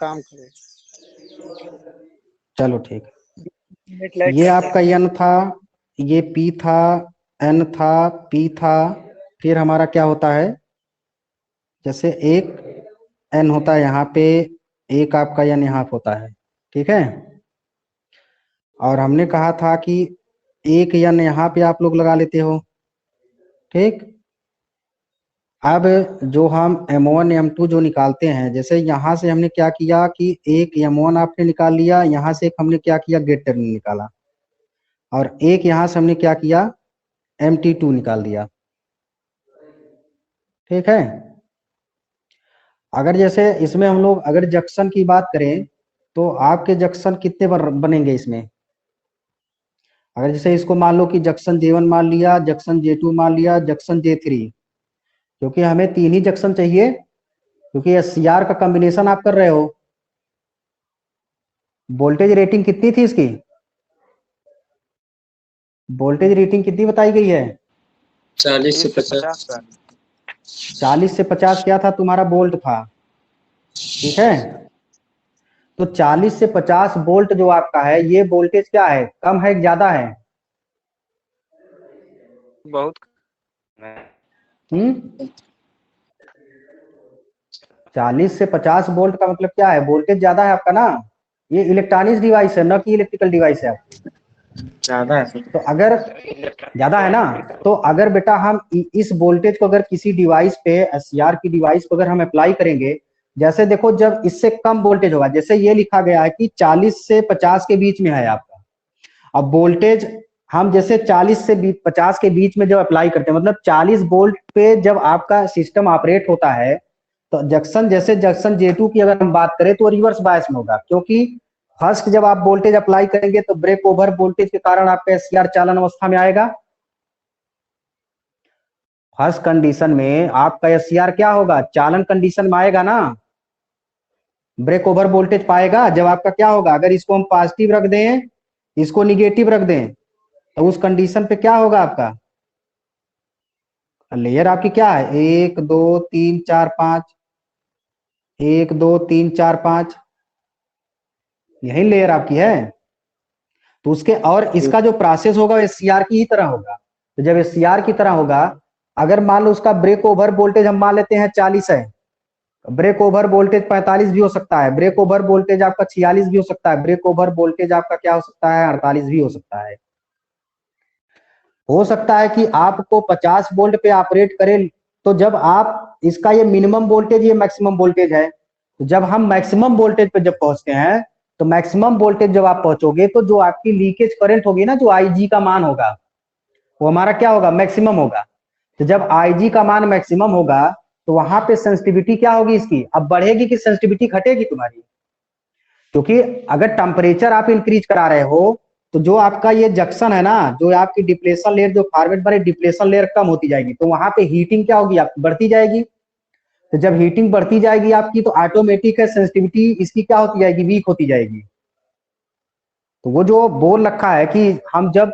काम करे। चलो ठीक है, नेट लाइट ये का आपका n था, ये p था, n था, p था, फिर हमारा क्या होता है, जैसे एक n होता है यहाँ पे, एक आपका n यहाँ पे होता है, ठीक है। और हमने कहा था कि एक n यहाँ पे आप लोग लगा लेते हो, ठीक। अब जो हम m1 m2 जो निकालते हैं, जैसे यहाँ से हमने क्या किया कि एक m1 आपने निकाल लिया, यहाँ से एक हमने क्या किया, गेट टर्मिनल निकाला, और एक यहाँ से हमने क्या किया, MT2 निकाल दिया, ठीक है। अगर जैसे इसमें हम लोग अगर जंक्शन की बात करें तो आपके जंक्शन कितने बनेंगे इसमें। अगर जैसे इसको मान लो कि जंक्शन J1 मान लिया, जंक्शन J2 मान लिया, जंक्शन J3, क्योंकि हमें 3 ही जंक्शन चाहिए, क्योंकि SCR का कॉम्बिनेशन आप कर रहे हो। वोल्टेज रेटिंग कितनी थी इसकी, वोल्टेज रेटिंग कितनी बताई गई है, 40 से 50। 40 से 50 क्या था तुम्हारा वोल्ट था, ठीक है। तो 40 से 50 वोल्ट जो आपका है, ये वोल्टेज क्या है, कम है ज्यादा है, बहुत 40 से 50 वोल्ट का मतलब क्या है, वोल्टेज ज्यादा है आपका ना। ये इलेक्ट्रॉनिक्स डिवाइस है, न कि इलेक्ट्रिकल डिवाइस है आपका। ज्यादा है। तो अगर ज्यादा है ना, तो अगर बेटा हम इस वोल्टेज को अगर किसी डिवाइस पे, SCR की डिवाइस को अगर हम अप्लाई करेंगे, जैसे देखो जब इससे कम वोल्टेज होगा, जैसे ये लिखा गया है कि 40 से 50 के बीच में है आपका, अब वोल्टेज हम जैसे 40 से 50 के बीच में जब अप्लाई करते हैं, मतलब 40 वोल्ट पे जब आपका सिस्टम ऑपरेट होता है, तो जंक्शन जैसे जंक्शन J2 की अगर हम बात करें तो रिवर्स बायस में होगा, क्योंकि फर्स्ट जब आप वोल्टेज अप्लाई करेंगे तो ब्रेक ओवर वोल्टेज के कारण आपका SCR चालन अवस्था में आएगा। फर्स्ट कंडीशन में आपका SCR क्या होगा, चालन कंडीशन में आएगा ना, ब्रेक ओवर वोल्टेज पाएगा। जब आपका क्या होगा, अगर इसको हम पॉजिटिव रख दें, इसको निगेटिव रख दें, तो उस कंडीशन पे क्या होगा आपका, लेयर आपकी क्या है, 1 2 3 4 5, 1 2 3 4 5, यही लेयर आपकी है। तो उसके और इसका जो प्रोसेस होगा SCR की ही तरह होगा। तो जब SCR की तरह होगा, अगर मान लो उसका ब्रेक ओवर वोल्टेज हम मान लेते हैं 40 है, ब्रेक ओवर वोल्टेज 45 भी हो सकता है, ब्रेक ओवर वोल्टेज आपका 46 भी हो सकता है, ब्रेक ओवर वोल्टेज आपका क्या हो सकता है, 48 भी हो सकता है। हो सकता है कि आपको 50 वोल्ट पे ऑपरेट करे, तो जब आप इसका ये मिनिमम वोल्टेज, ये मैक्सिमम वोल्टेज है, तो जब हम मैक्सिमम वोल्टेज पे जब पहुंचते हैं, तो मैक्सिमम वोल्टेज जब आप पहुंचोगे तो जो आपकी लीकेज करंट होगी ना, जो IG का मान होगा, वो हमारा क्या होगा, मैक्सिमम होगा। तो जब IG का मान मैक्सिमम होगा, तो वहां पे सेंसिटिविटी क्या होगी इसकी, अब बढ़ेगी कि सेंसिटिविटी घटेगी तुम्हारी, क्योंकि अगर टेम्परेचर आप इंक्रीज करा रहे हो, तो जो आपका ये जंक्शन है ना, जो आपकी डिप्लेशन लेयर, जो फॉरवर्ड बारे डिप्लेशन लेयर कम होती जाएगी, तो वहां पे हीटिंग क्या होगी, आपकी बढ़ती जाएगी। तो जब हीटिंग बढ़ती जाएगी आपकी, तो ऑटोमेटिक है सेंसिटिविटी इसकी क्या होती जाएगी, वीक होती जाएगी। तो वो जो बोल रखा है कि हम जब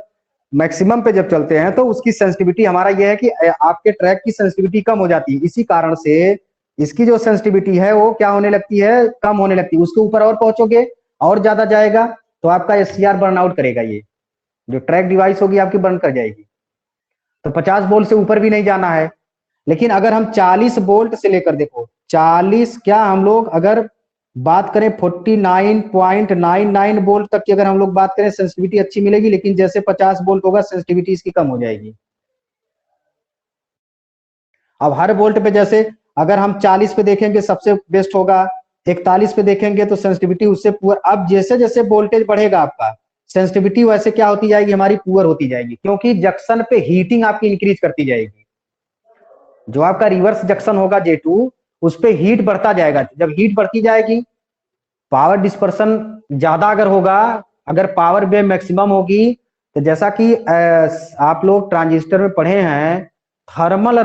मैक्सिमम पे जब चलते हैं, तो उसकी सेंसिटिविटी हमारा ये है कि आपके ट्रैक की सेंसिटिविटी कम हो जाती है, इसी कारण से इसकी जो सेंसिटिविटी है वो क्या होने लगती है, कम होने लगती है। उसके ऊपर और पहुंचोगे और ज्यादा जाएगा, तो आपका SCR बर्नआउट करेगा, ये जो ट्रैक डिवाइस होगी आपकी बर्न कर जाएगी। तो 50 वोल्ट से ऊपर भी नहीं जाना है। लेकिन अगर हम 40 वोल्ट से लेकर, देखो 40 क्या, हम लोग अगर बात करें 49.99 वोल्ट तक की अगर हम लोग बात करें, सेंसिटिविटी अच्छी मिलेगी। लेकिन जैसे 50 वोल्ट होगा, सेंसिटिविटी इसकी कम हो जाएगी। अब हर वोल्ट पे जैसे अगर हम 40 पे देखेंगे सबसे बेस्ट होगा, 41 पे देखेंगे तो सेंसिटिविटी उससे पुअर। अब जैसे जैसे वोल्टेज बढ़ेगा आपका, सेंसिटिविटी वैसे क्या होती जाएगी, हमारी पुअर होती जाएगी, क्योंकि जंक्शन पे हीटिंग आपकी इंक्रीज करती जाएगी। जो आपका रिवर्स जंक्शन होगा J2, उस पे हीट बढ़ता जाएगा। जब हीट बढ़ती जाएगी, पावर डिस्पर्सन ज्यादा अगर होगा, अगर पावर बे मैक्सिमम होगी, तो जैसा कि आप लोग ट्रांजिस्टर में पढ़े हैं, थर्मल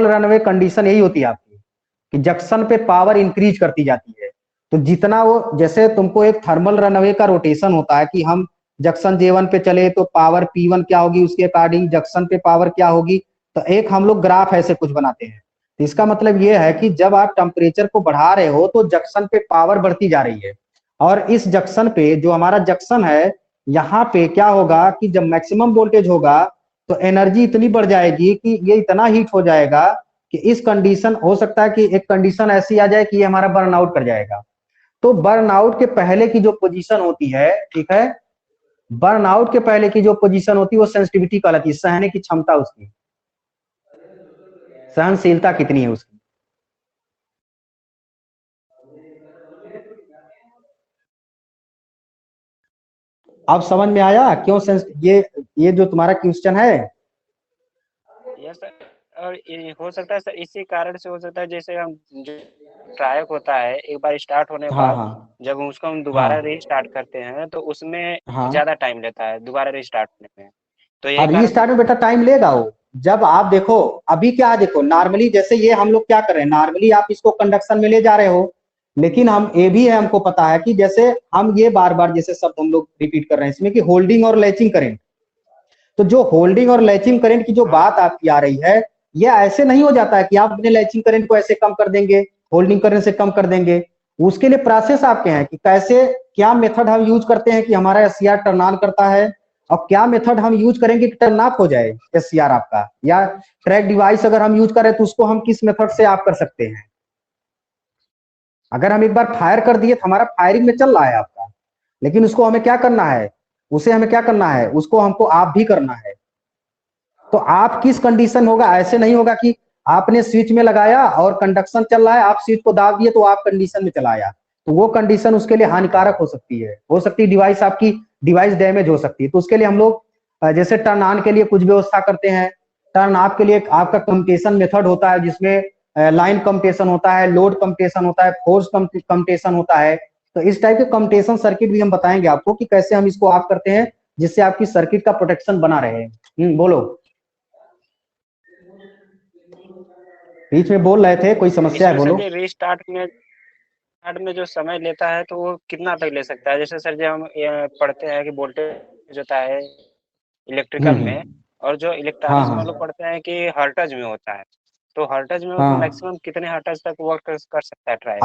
रनवे कंडीशन यही होती है आपकी, कि जंक्शन पे पावर इंक्रीज करती जाती है। तो जितना वो, जैसे तुमको एक थर्मल रनवे का रोटेशन होता है कि हम जंक्शन J1 पे चले तो पावर P1 क्या होगी, उसके अकॉर्डिंग जंक्शन पे पावर क्या होगी। तो एक हम लोग ग्राफ ऐसे कुछ बनाते हैं, तो इसका मतलब ये है कि जब आप टेम्परेचर को बढ़ा रहे हो तो जंक्शन पे पावर बढ़ती जा रही है, और इस जंक्शन पे जो हमारा जंक्शन है, यहाँ पे क्या होगा कि जब मैक्सिमम वोल्टेज होगा तो एनर्जी इतनी बढ़ जाएगी कि ये इतना हीट हो जाएगा कि इस कंडीशन हो सकता है कि एक कंडीशन ऐसी आ जाए कि ये हमारा बर्न आउट कर जाएगा। तो बर्न आउट के पहले की जो पोजीशन होती है, ठीक है, बर्न आउट के पहले की जो पोजीशन होती है वो सेंसिटिविटी कहलाती है, सहने की क्षमता, उसकी सहनशीलता कितनी है उसकी। अब समझ में आया क्यों ये जो तुम्हारा क्वेश्चन है। Yes sir. और ये हो सकता है सर इसी कारण से हो सकता है, जैसे हम जो ट्रायक होता है एक बार स्टार्ट होने के हाँ बाद हाँ जब उसको हम हाँ दोबारा रीस्टार्ट करते हैं तो उसमें हाँ ज्यादा टाइम लेता है दोबारा रीस्टार्ट होने में, तो यही हाँ, कारण रीस्टार्ट में बेटा टाइम लेगा वो। जब आप देखो, अभी क्या है, देखो नॉर्मली जैसे ये हम लोग क्या कर रहे हैं, नॉर्मली आप इसको कंडक्शन में ले जा रहे हो, लेकिन हम ये भी है, हमको पता है कि जैसे हम ये बार बार जैसे शब्द हम लोग रिपीट कर रहे हैं इसमें कि होल्डिंग और लैचिंग करंट। तो जो होल्डिंग और लैचिंग करंट की जो हाँ बात आपकी आ रही है, ये ऐसे नहीं हो जाता है कि आप अपने लैचिंग करंट को ऐसे कम कर देंगे, होल्डिंग करंट से कम कर देंगे। उसके लिए प्रोसेस आपके हैं कि कैसे, क्या मेथड हम यूज करते हैं कि हमारा एससीआर टर्न ऑन करता है, और क्या मेथड हम यूज करेंगे कि टर्न ऑफ हो जाए एससीआर आपका, या ट्रैक डिवाइस अगर हम यूज करें तो उसको हम किस मेथड से आप कर सकते हैं। अगर हम एक बार फायर कर दिए तो हमारा फायरिंग में चल रहा है आपका, लेकिन उसको हमें क्या करना है, उसे हमें क्या करना है, उसको हमको आप भी करना है। तो आप किस कंडीशन होगा, ऐसे नहीं होगा कि आपने स्विच में लगाया और कंडक्शन चल रहा है, आप स्विच को दाब दिए तो आप कंडीशन में चलाया, तो वो कंडीशन उसके लिए हानिकारक हो सकती है डिवाइस आपकी, डिवाइस डैमेज हो सकती है। तो उसके लिए हम लोग जैसे टर्न ऑन के लिए कुछ व्यवस्था करते हैं, टर्न ऑफ के लिए आपका कम्यूटेशन मेथड होता है जिसमें लाइन कम्यूटेशन होता है, लोड कम्यूटेशन होता है, फोर्स कम्यूटेशन होता है। तो इस टाइप के कम्यूटेशन सर्किट भी हम बताएंगे आपको कि कैसे हम इसको ऑफ करते हैं जिससे आपकी सर्किट का प्रोटेक्शन बना रहे। बोलो, बीच में बोल रहे थे, कोई समस्या है, इसमें बोलो। सर ये रीस्टार्ट में जो समय लेता है तो वो कितना तक ले सकता है? जैसे सर जब हम पढ़ते हैं कि वोल्टेज होता है इलेक्ट्रिकल में, हम्म, और जो हाँ इलेक्ट्रॉनिक्स में हम लोग हाँ पढ़ते हैं कि हर्ट्ज में होता है, तो हर्ट्ज में हाँ। मैक्सिमम कितने हर्ट्ज तक वर्क कर सकता है ट्रायल?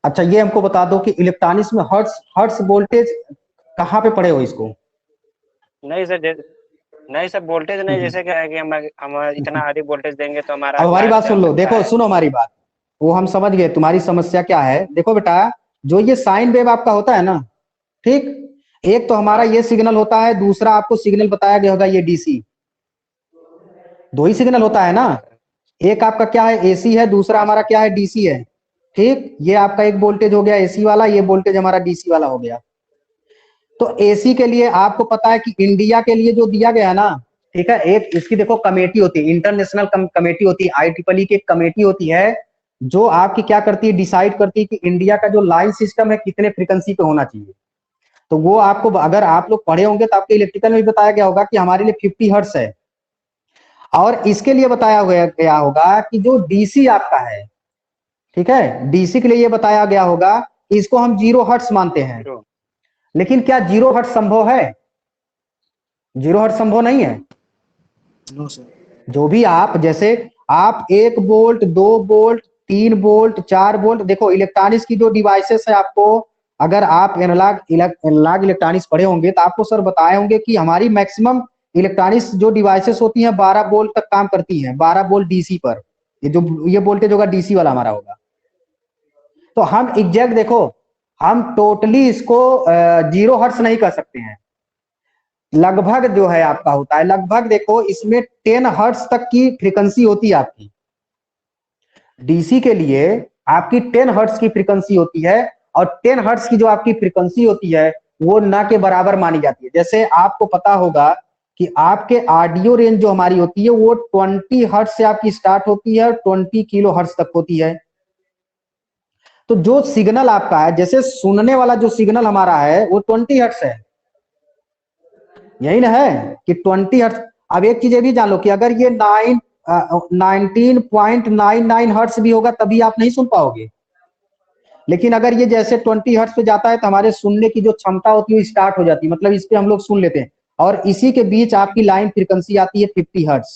अच्छा, ये हमको बता दो कि इलेक्ट्रॉनिक्स में हर्ट्स हर्ट्स वोल्टेज कहाँ पे पढ़े हो इसको। नहीं सर नहीं सर, वोल्टेज नहीं, हम्म, जैसे क्या है कि हम इतना अधिक वोल्टेज देंगे तो हमारा अब हमारी लाइट बात जल सुन लो, सकता देखो है। सुनो हमारी बात, वो हम समझ गए तुम्हारी समस्या क्या है। देखो बेटा, जो ये साइन वेव आपका होता है ना, ठीक, एक तो हमारा हाँ ये सिग्नल होता है, दूसरा आपको सिग्नल बताया गया होगा ये डीसी, दो ही सिग्नल होता है ना। हाँ सर। एक आपका क्या है, एसी है, दूसरा हाँ हमारा सर। क्या है, डीसी है। ठीक, ये आपका एक वोल्टेज हो गया एसी वाला, ये वोल्टेज हमारा डीसी वाला हो गया। तो एसी के लिए आपको पता है कि इंडिया के लिए जो दिया गया है ना, ठीक है, एक इसकी देखो कमेटी होती है, इंटरनेशनल कमेटी होती है, IEEE की एक कमेटी होती है जो आपकी क्या करती है, डिसाइड करती है कि इंडिया का जो लाइन सिस्टम है कितने फ्रीक्वेंसी पे होना चाहिए। तो वो आपको, अगर आप लोग पढ़े होंगे तो आपके इलेक्ट्रिकल में भी बताया गया होगा कि हमारे लिए 50 हर्ट्ज है, और इसके लिए बताया गया होगा कि जो डीसी आपका है, ठीक है, डीसी के लिए ये बताया गया होगा कि इसको हम 0 हर्ट्ज मानते हैं। जीरो। लेकिन क्या 0 हर्ट्ज संभव है? 0 हर्ट्ज संभव नहीं है। No sir. जो भी आप, जैसे आप 1 वोल्ट, 2 वोल्ट, 3 वोल्ट, 4 वोल्ट, देखो इलेक्ट्रॉनिक्स की जो डिवाइसेस है, आपको अगर आप एनालॉग इलेक्ट्रॉनिक्स पढ़े होंगे तो आपको सर बताए होंगे कि हमारी मैक्सिमम इलेक्ट्रॉनिक्स जो डिवाइसेस होती हैं 12 वोल्ट तक काम करती हैं, 12 वोल्ट डीसी पर। ये वोल्टेज होगा डीसी वाला हमारा होगा। तो हम एग्जैक्ट देखो, हम टोटली इसको 0 हर्ट्ज नहीं कर सकते हैं, लगभग जो है आपका होता है, लगभग देखो इसमें 10 हर्ट्ज तक की फ्रीक्वेंसी होती है आपकी, डीसी के लिए आपकी 10 हर्ट्ज की फ्रीक्वेंसी होती है, और 10 हर्ट्ज की जो आपकी फ्रीक्वेंसी होती है वो ना के बराबर मानी जाती है। जैसे आपको पता होगा कि आपके ऑडियो रेंज जो हमारी होती है वो 20 हर्ट्ज से आपकी स्टार्ट होती है, 20 किलो हर्ट्ज तक होती है। तो जो सिग्नल आपका है, जैसे सुनने वाला जो सिग्नल हमारा है वो 20 हर्ट्ज है, यही ना है कि 20 हर्ट्ज। अब एक चीज ये भी जान लो कि अगर ये 19.99 हर्ट्ज भी होगा तभी आप नहीं सुन पाओगे, लेकिन अगर ये जैसे 20 हर्ट्ज पे जाता है तो हमारे सुनने की जो क्षमता होती है वो स्टार्ट हो जाती है, मतलब इस पे हम लोग सुन लेते हैं, और इसी के बीच आपकी लाइन फ्रीक्वेंसी आती है 50 हर्ट्ज।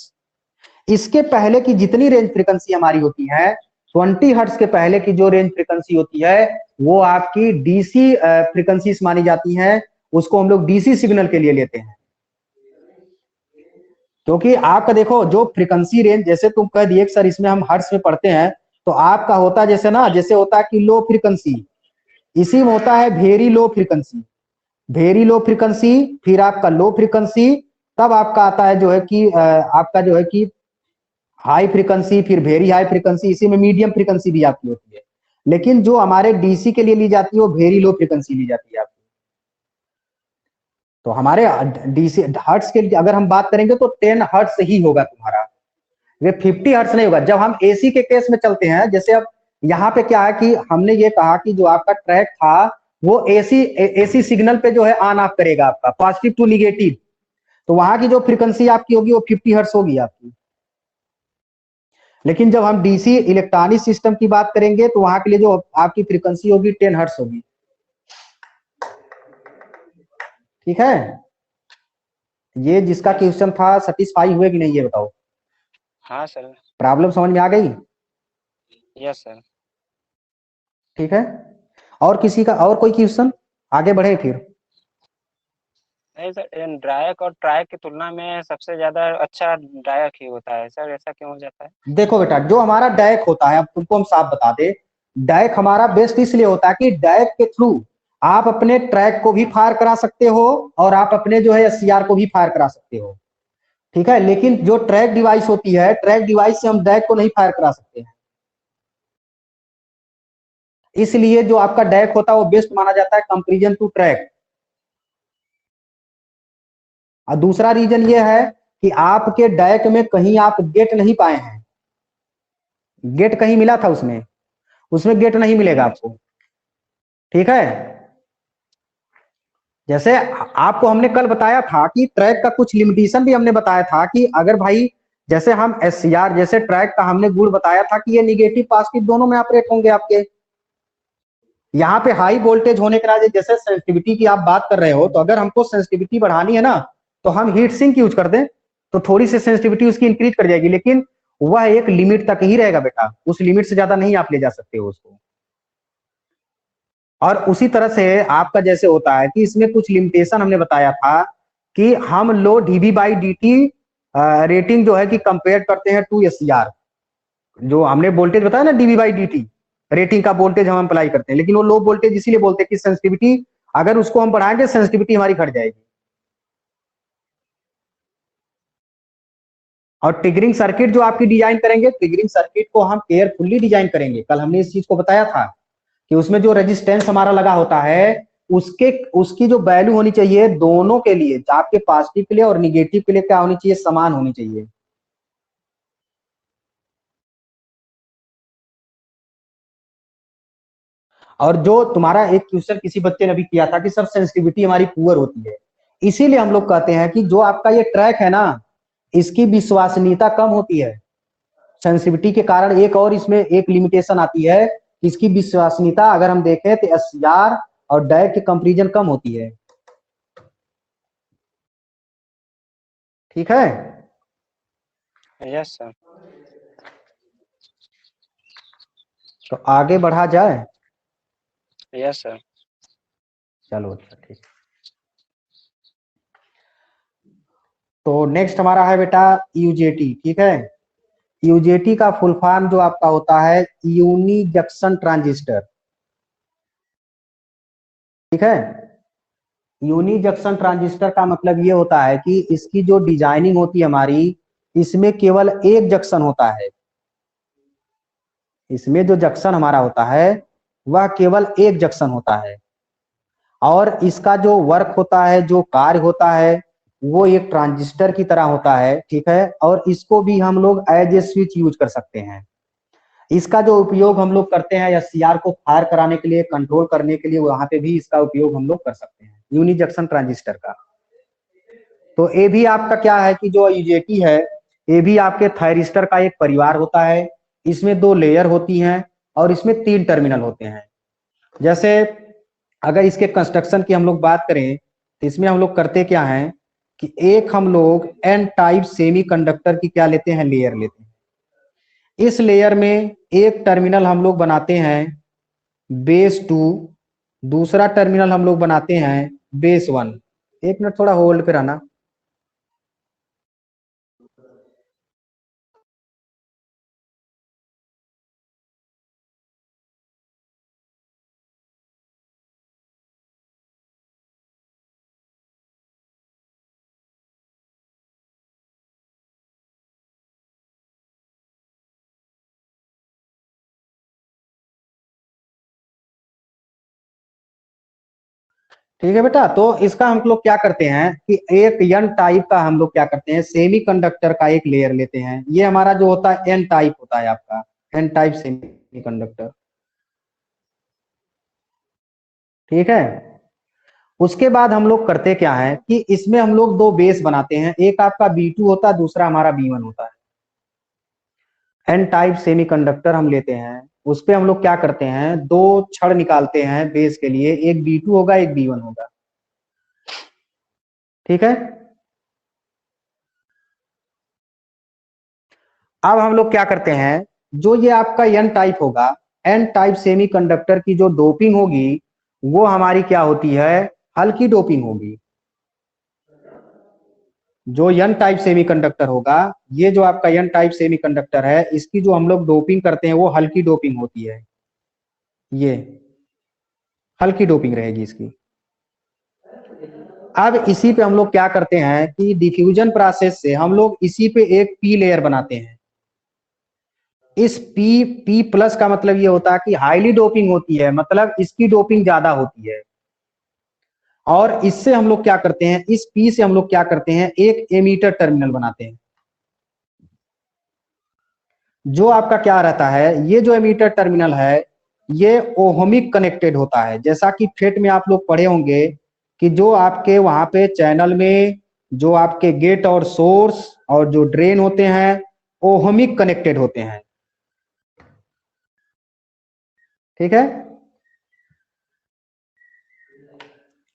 इसके पहले की जितनी रेंज फ्रीक्वेंसी हमारी होती है 20 हर्ट्ज के पहले की जो रेंज फ्रीक्वेंसी होती है वो आपकी डीसी फ्रीक्वेंसीज मानी जाती है, उसको हम लोग डीसी सिग्नल के लिए लेते हैं। क्योंकि आपका देखो जो फ्रीक्वेंसी रेंज, जैसे तुम कह दिए सर इसमें हम हर्ट्ज में पढ़ते हैं, तो आपका होता है जैसे ना, जैसे होता है कि लो फ्रीक्वेंसी, इसी में होता है very low frequency, very low frequency, फिर आपका लो फ्रीक्वेंसी, तब आपका आता है जो है कि आपका जो है कि हाई फ्रीक्वेंसी, फिर वेरी हाई फ्रीक्वेंसी, इसी में मीडियम फ्रीक्वेंसी भी आपकी होती है। लेकिन जो हमारे डीसी के लिए ली जाती है वो वेरी लो फ्रीक्वेंसी ली जाती है आपकी। तो हमारे डीसी हर्ट्ज के लिए अगर हम बात करेंगे तो 10 हर्ट्ज ही होगा तुम्हारा, ये 50 हर्ट्ज नहीं होगा। जब हम एसी के केस में चलते हैं, जैसे अब यहाँ पे क्या है कि हमने ये कहा कि जो आपका ट्रैक था वो एसी सिग्नल पे जो है ऑन ऑफ करेगा आपका पॉजिटिव टू निगेटिव, तो वहां की जो फ्रीक्वेंसी आपकी होगी वो 50 हर्ट्ज होगी आपकी। लेकिन जब हम डीसी इलेक्ट्रॉनिक सिस्टम की बात करेंगे तो वहां के लिए जो आपकी फ्रीक्वेंसी होगी 10 हर्ट्ज होगी। ठीक है, ये जिसका क्वेश्चन था सेटिस्फाई हुए कि नहीं ये बताओ। हाँ सर। प्रॉब्लम समझ में आ गई? Yes sir. ठीक है, और किसी का और कोई क्वेश्चन? आगे बढ़े फिर। नहीं सर, ड्रायक और ट्रायक की तुलना में सबसे ज्यादा अच्छा ड्रायक ही होता है सर, ऐसा क्यों हो जाता है? देखो बेटा, जो हमारा डायक होता है, अब तुमको हम साफ बता दे, डायक हमारा बेस्ट इसलिए होता है कि डायक के थ्रू आप अपने ट्रैक को भी फायर करा सकते हो और आप अपने जो है एससीआर को भी फायर करा सकते हो। ठीक है, लेकिन जो ट्रैक डिवाइस होती है, ट्रैक डिवाइस से हम डायक को नहीं फायर करा सकते हैं। इसलिए जो आपका डायक होता है वो बेस्ट माना जाता है कंपेरिजन टू ट्रैक। और दूसरा रीजन ये है कि आपके डायक में कहीं आप गेट नहीं पाए हैं, गेट कहीं मिला था उसमें, उसमें गेट नहीं मिलेगा आपको। ठीक है, जैसे आपको हमने कल बताया था कि ट्रैक का कुछ लिमिटेशन भी हमने बताया था कि अगर भाई जैसे हम एससीआर जैसे ट्रैक का हमने गुण बताया था कि ये निगेटिव पॉजिटिव दोनों में ऑपरेट होंगे आपके। यहाँ पे हाई वोल्टेज होने के नाते जैसे सेंसिटिविटी की आप बात कर रहे हो, तो अगर हमको सेंसिटिविटी बढ़ानी है ना तो हम हीट सिंक यूज कर दें तो थोड़ी सी सेंसिटिविटी उसकी इंक्रीज कर जाएगी, लेकिन वह एक लिमिट तक ही रहेगा बेटा, उस लिमिट से ज्यादा नहीं आप ले जा सकते हो उसको। और उसी तरह से आपका जैसे होता है कि इसमें कुछ लिमिटेशन हमने बताया था कि हम लो डीबी बाई डी रेटिंग जो है कि कंपेयर करते हैं टू एससीआर, जो हमने वोल्टेज बताया ना डीबी बाई डी रेटिंग का वोल्टेज हम अप्लाई करते हैं, लेकिन वो लो वोल्टेज इसीलिए बोलते हैं कि सेंसिटिविटी अगर उसको हम बढ़ाएंगे सेंसिटिविटी हमारी घट जाएगी। और ट्रिगरिंग सर्किट जो आपकी डिजाइन करेंगे, ट्रिगरिंग सर्किट को हम केयरफुली डिजाइन करेंगे, कल हमने इस चीज को बताया था कि उसमें जो रेजिस्टेंस हमारा लगा होता है उसकी जो वैल्यू होनी चाहिए दोनों के लिए, आपके पॉजिटिव के लिए और निगेटिव के लिए क्या होनी चाहिए, समान होनी चाहिए। और जो तुम्हारा एक क्वेश्चन किसी बच्चे ने अभी किया था कि सर सेंसिटिविटी हमारी पुअर होती है, इसीलिए हम लोग कहते हैं कि जो आपका ये ट्रैक है ना इसकी विश्वसनीयता कम होती है सेंसिटिविटी के कारण। एक और इसमें एक लिमिटेशन आती है, इसकी विश्वसनीयता अगर हम देखें तो एससीआर और डायक की कंपेरिजन कम होती है। ठीक है, यस सर। तो आगे बढ़ा जाए। Yes sir. चलो अच्छा ठीक। तो नेक्स्ट हमारा है बेटा यूजेटी। ठीक है, यूजेटी का फुल फॉर्म जो आपका होता है यूनी जंक्शन ट्रांजिस्टर। ठीक है, यूनी जंक्शन ट्रांजिस्टर का मतलब ये होता है कि इसकी जो डिजाइनिंग होती है हमारी, इसमें केवल एक जंक्शन होता है, इसमें जो जंक्शन हमारा होता है वह केवल एक जंक्शन होता है, और इसका जो वर्क होता है, जो कार्य होता है वो एक ट्रांजिस्टर की तरह होता है। ठीक है, और इसको भी हम लोग एज ए स्विच यूज कर सकते हैं। इसका जो उपयोग हम लोग करते हैं एससीआर को फायर कराने के लिए, कंट्रोल करने के लिए, वहां पे भी इसका उपयोग हम लोग कर सकते हैं यूनी जंक्शन ट्रांजिस्टर का। तो ये भी आपका क्या है कि जो यूजेटी है ये भी आपके थायरिस्टर का एक परिवार होता है। इसमें 2 लेयर होती हैं और इसमें 3 टर्मिनल होते हैं। जैसे अगर इसके कंस्ट्रक्शन की हम लोग बात करें तो इसमें हम लोग करते क्या हैं कि एक हम लोग एन टाइप सेमीकंडक्टर की क्या लेते हैं, लेयर लेते हैं। इस लेयर में एक टर्मिनल हम लोग बनाते हैं बेस 2, दूसरा टर्मिनल हम लोग बनाते हैं बेस 1। एक मिनट थोड़ा होल्ड पे रहना। ठीक है बेटा, तो इसका हम लोग क्या करते हैं कि एक एन टाइप का हम लोग क्या करते हैं, सेमीकंडक्टर का एक लेयर लेते हैं। ये हमारा जो होता है एन टाइप होता है आपका, एन टाइप सेमीकंडक्टर। ठीक है, उसके बाद हम लोग करते क्या है कि इसमें हम लोग दो बेस बनाते हैं, एक आपका B2 होता है, दूसरा हमारा B1 होता है। एन टाइप सेमीकंडक्टर हम लेते हैं, उस पे हम लोग क्या करते हैं, दो छड़ निकालते हैं बेस के लिए, एक B2 होगा एक B1 होगा। ठीक है, अब हम लोग क्या करते हैं, जो ये आपका एन टाइप होगा, एन टाइप सेमीकंडक्टर की जो डोपिंग होगी वो हमारी क्या होती है, हल्की डोपिंग होगी। जो एन टाइप सेमीकंडक्टर होगा, ये जो आपका एन टाइप सेमीकंडक्टर है, इसकी जो हम लोग डोपिंग करते हैं वो हल्की डोपिंग होती है। ये हल्की डोपिंग रहेगी इसकी। अब इसी पे हम लोग क्या करते हैं कि डिफ्यूजन प्रोसेस से हम लोग इसी पे एक पी लेयर बनाते हैं। इस पी प्लस का मतलब ये होता है कि हाईली डोपिंग होती है, मतलब इसकी डोपिंग ज्यादा होती है। और इससे हम लोग क्या करते हैं, इस पी से हम लोग क्या करते हैं, एक एमीटर टर्मिनल बनाते हैं। जो आपका क्या रहता है, ये जो एमीटर टर्मिनल है ये ओहमिक कनेक्टेड होता है। जैसा कि फेट में आप लोग पढ़े होंगे कि जो आपके वहां पे चैनल में जो आपके गेट और सोर्स और जो ड्रेन होते हैं ओहमिक कनेक्टेड होते हैं। ठीक है,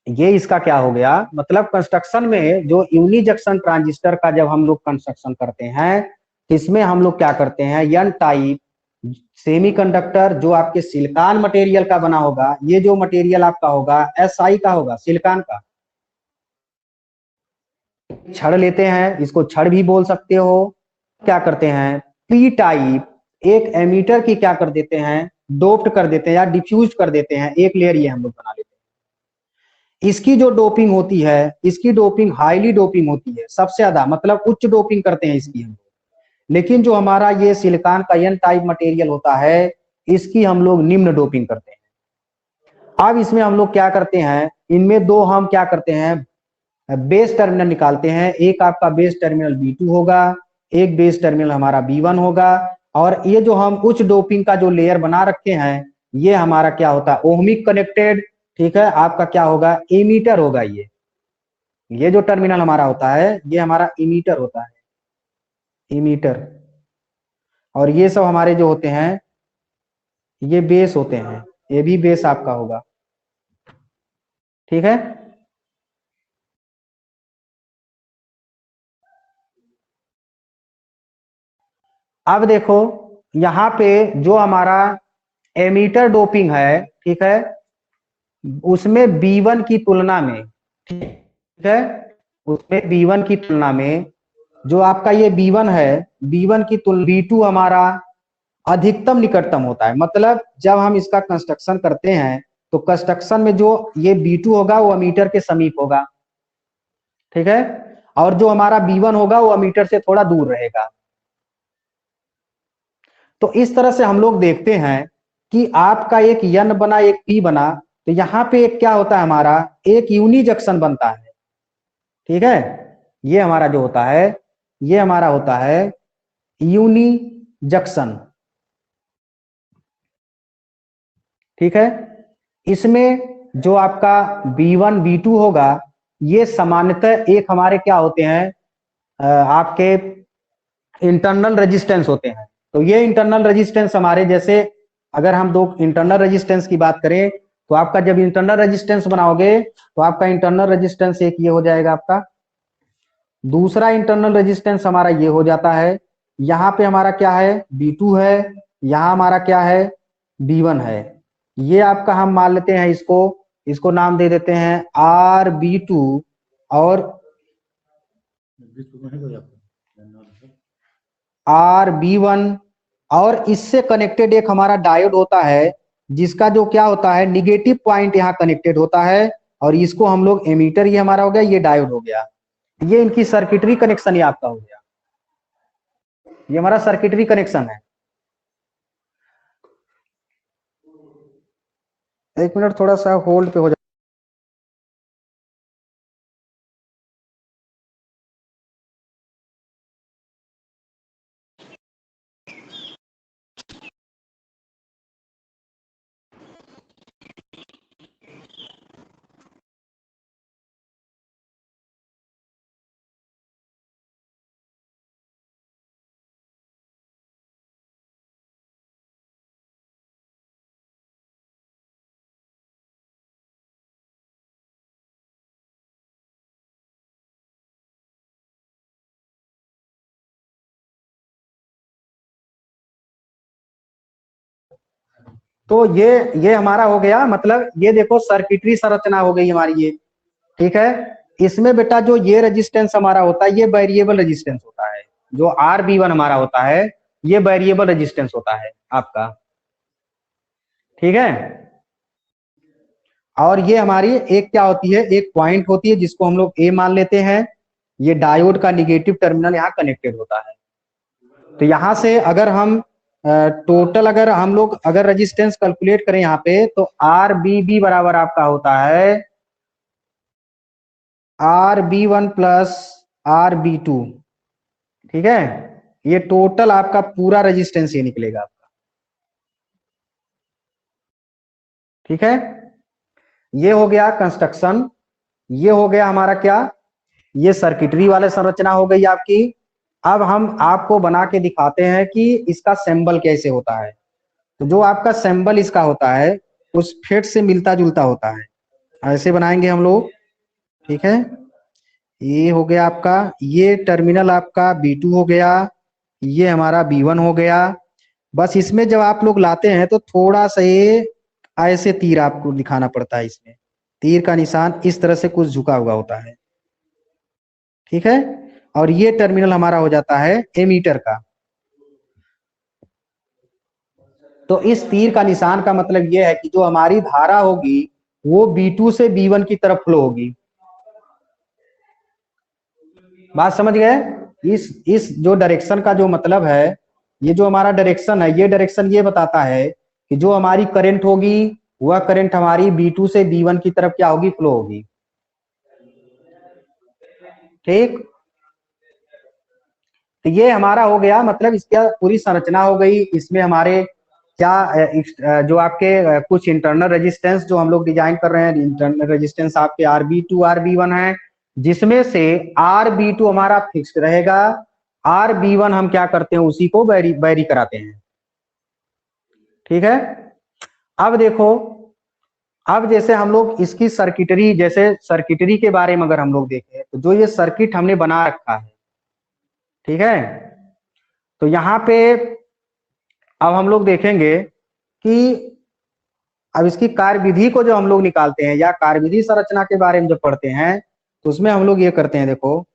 ये इसका क्या हो गया, मतलब कंस्ट्रक्शन में जो यूनी जंक्शन ट्रांजिस्टर का जब हम लोग कंस्ट्रक्शन करते हैं, इसमें हम लोग क्या करते हैं, एन टाइप सेमीकंडक्टर जो आपके सिलिकॉन मटेरियल का बना होगा, ये जो मटेरियल आपका होगा SI का होगा, सिलिकॉन का। छड़ लेते हैं, इसको छड़ भी बोल सकते हो। क्या करते हैं, पी टाइप एक एमीटर की क्या कर देते हैं, डोप्ड कर देते हैं या डिफ्यूज कर देते हैं, एक लेयर ये हम लोग बना लेते हैं। इसकी जो डोपिंग होती है, इसकी डोपिंग हाईली डोपिंग होती है, सबसे ज्यादा, मतलब उच्च डोपिंग करते हैं इसकी हम। लेकिन जो हमारा ये सिलिकॉन का एन टाइप मटेरियल होता है, इसकी हम लोग निम्न डोपिंग करते हैं। अब इसमें हम लोग क्या करते हैं, इनमें दो हम क्या करते हैं, बेस टर्मिनल निकालते हैं। एक आपका बेस टर्मिनल B2 होगा, एक बेस टर्मिनल हमारा B1 होगा। और ये जो हम उच्च डोपिंग का जो लेयर बना रखे हैं, ये हमारा क्या होता है, ओहमिक कनेक्टेड। ठीक है, आपका क्या होगा, इमीटर होगा। ये जो टर्मिनल हमारा होता है ये हमारा इमीटर होता है, इमीटर। और ये सब हमारे जो होते हैं ये बेस होते हैं, ये भी बेस आपका होगा। ठीक है, अब देखो यहाँ पे जो हमारा एमीटर डोपिंग है, ठीक है, उसमें B1 की तुलना में, ठीक है, उसमें B1 की तुलना में जो आपका ये B1 है, B1 की तुलना B2 हमारा अधिकतम निकटतम होता है। मतलब जब हम इसका कंस्ट्रक्शन करते हैं तो कंस्ट्रक्शन में जो ये B2 होगा वो अमीटर के समीप होगा। ठीक है, और जो हमारा B1 होगा वो अमीटर से थोड़ा दूर रहेगा। तो इस तरह से हम लोग देखते हैं कि आपका एक N बना एक P बना, तो यहाँ पे एक क्या होता है, हमारा एक यूनी जंक्शन बनता है। ठीक है, ये हमारा जो होता है ये हमारा होता है यूनी जंक्शन। ठीक है, इसमें जो आपका B1 B2 होगा ये सामान्यतः एक हमारे क्या होते हैं, आपके इंटरनल रेजिस्टेंस होते हैं। तो ये इंटरनल रेजिस्टेंस हमारे, जैसे अगर हम दो इंटरनल रेजिस्टेंस की बात करें तो आपका जब इंटरनल रेजिस्टेंस बनाओगे तो आपका इंटरनल रेजिस्टेंस एक ये हो जाएगा आपका दूसरा इंटरनल रेजिस्टेंस हमारा ये हो जाता है। यहाँ पे हमारा क्या है, B2 है, यहाँ हमारा क्या है, B1 है। ये आपका हम मान लेते हैं इसको, इसको नाम दे देते हैं RB2 और RB1। और इससे कनेक्टेड एक हमारा डायोड होता है जिसका जो क्या होता है, निगेटिव पॉइंट यहाँ कनेक्टेड होता है, और इसको हम लोग एमीटर, ये हमारा हो गया, ये डायोड हो गया। ये इनकी सर्किटरी कनेक्शन ही आपका हो गया, ये हमारा सर्किटरी कनेक्शन है। एक मिनट थोड़ा सा होल्ड पे हो जाए। तो ये हमारा हो गया, मतलब ये देखो सर्किटरी संरचना हो गई हमारी ये, ठीक है। इसमें बेटा जो ये रेजिस्टेंस हमारा होता है, ये वेरिएबल रेजिस्टेंस होता है। जो RB1 हमारा होता है, ये वेरिएबल रेजिस्टेंस होता है आपका, ठीक है। और ये हमारी एक क्या होती है, एक पॉइंट होती है जिसको हम लोग A मान लेते हैं। ये डायोड का निगेटिव टर्मिनल यहाँ कनेक्टेड होता है। तो यहां से अगर हम टोटल अगर हम लोग अगर रेजिस्टेंस कैलकुलेट करें यहाँ पे, तो RBB बराबर आपका होता है RB1 प्लस RB2, ठीक है। ये टोटल आपका पूरा रेजिस्टेंस ये निकलेगा आपका, ठीक है। ये हो गया कंस्ट्रक्शन, ये हो गया हमारा क्या, ये सर्किटरी वाले संरचना हो गई आपकी। अब हम आपको बना के दिखाते हैं कि इसका सिंबल कैसे होता है। तो जो आपका सिंबल इसका होता है उस फेट से मिलता जुलता होता है, ऐसे बनाएंगे हम लोग, ठीक है। ये हो गया आपका, ये टर्मिनल आपका B2 हो गया, ये हमारा B1 हो गया। बस इसमें जब आप लोग लाते हैं तो थोड़ा सा ये ऐसे तीर आपको दिखाना पड़ता है, इसमें तीर का निशान इस तरह से कुछ झुका हुआ होता है, ठीक है। और ये टर्मिनल हमारा हो जाता है एमीटर का। तो इस तीर का निशान का मतलब ये है कि जो हमारी धारा होगी वो B2 से B1 की तरफ फ्लो होगी। बात समझ गए? इस जो डायरेक्शन का जो मतलब है, ये जो हमारा डायरेक्शन है, ये डायरेक्शन ये बताता है कि जो हमारी करंट होगी वह करंट हमारी B2 से B1 की तरफ क्या होगी, फ्लो होगी, ठीक। तो ये हमारा हो गया, मतलब इसकी पूरी संरचना हो गई। इसमें हमारे क्या जो आपके कुछ इंटरनल रेजिस्टेंस जो हम लोग डिजाइन कर रहे हैं, इंटरनल रेजिस्टेंस आपके RB2 RB1 है, जिसमें से RB2 हमारा फिक्स्ड रहेगा, RB1 हम क्या करते हैं, उसी को बैरी कराते हैं, ठीक है। अब देखो, अब जैसे हम लोग इसकी सर्किटरी, जैसे सर्किटरी के बारे में अगर हम लोग देखें, तो जो ये सर्किट हमने बना रखा है, ठीक है। तो यहाँ पे अब हम लोग देखेंगे कि अब इसकी कार्यविधि को जो हम लोग निकालते हैं, या कार्यविधि संरचना के बारे में जो पढ़ते हैं, तो उसमें हम लोग ये करते हैं, देखो,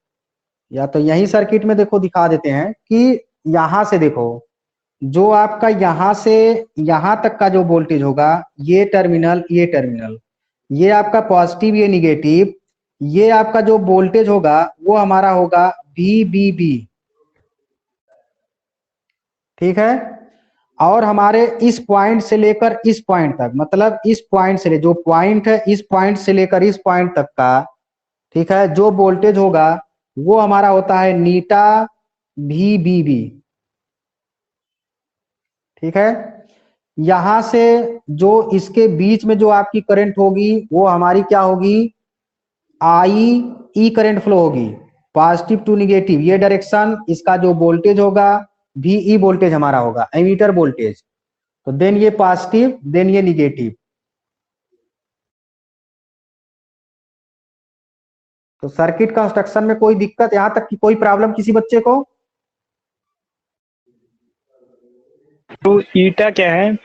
या तो यही सर्किट में देखो दिखा देते हैं कि यहां से देखो, जो आपका यहां से यहां तक का जो वोल्टेज होगा, ये टर्मिनल, ये टर्मिनल, ये आपका पॉजिटिव, ये निगेटिव, ये आपका जो वोल्टेज होगा वो हमारा होगा VBB, ठीक है। और हमारे इस पॉइंट से लेकर इस पॉइंट तक, मतलब इस पॉइंट से जो पॉइंट है, इस पॉइंट से लेकर इस पॉइंट तक का, ठीक है, जो वोल्टेज होगा वो हमारा होता है नीटा VBB, ठीक है। यहां से जो इसके बीच में जो आपकी करंट होगी वो हमारी क्या होगी, IE करंट फ्लो होगी, पॉजिटिव टू निगेटिव, ये डायरेक्शन। इसका जो वोल्टेज होगा VE वोल्टेज हमारा होगा, एमीटर वोल्टेज। तो देन ये पॉजिटिव, देन ये निगेटिव। तो सर्किट कंस्ट्रक्शन में कोई दिक्कत, यहां तक कि कोई प्रॉब्लम किसी बच्चे को? तो ईटा क्या है?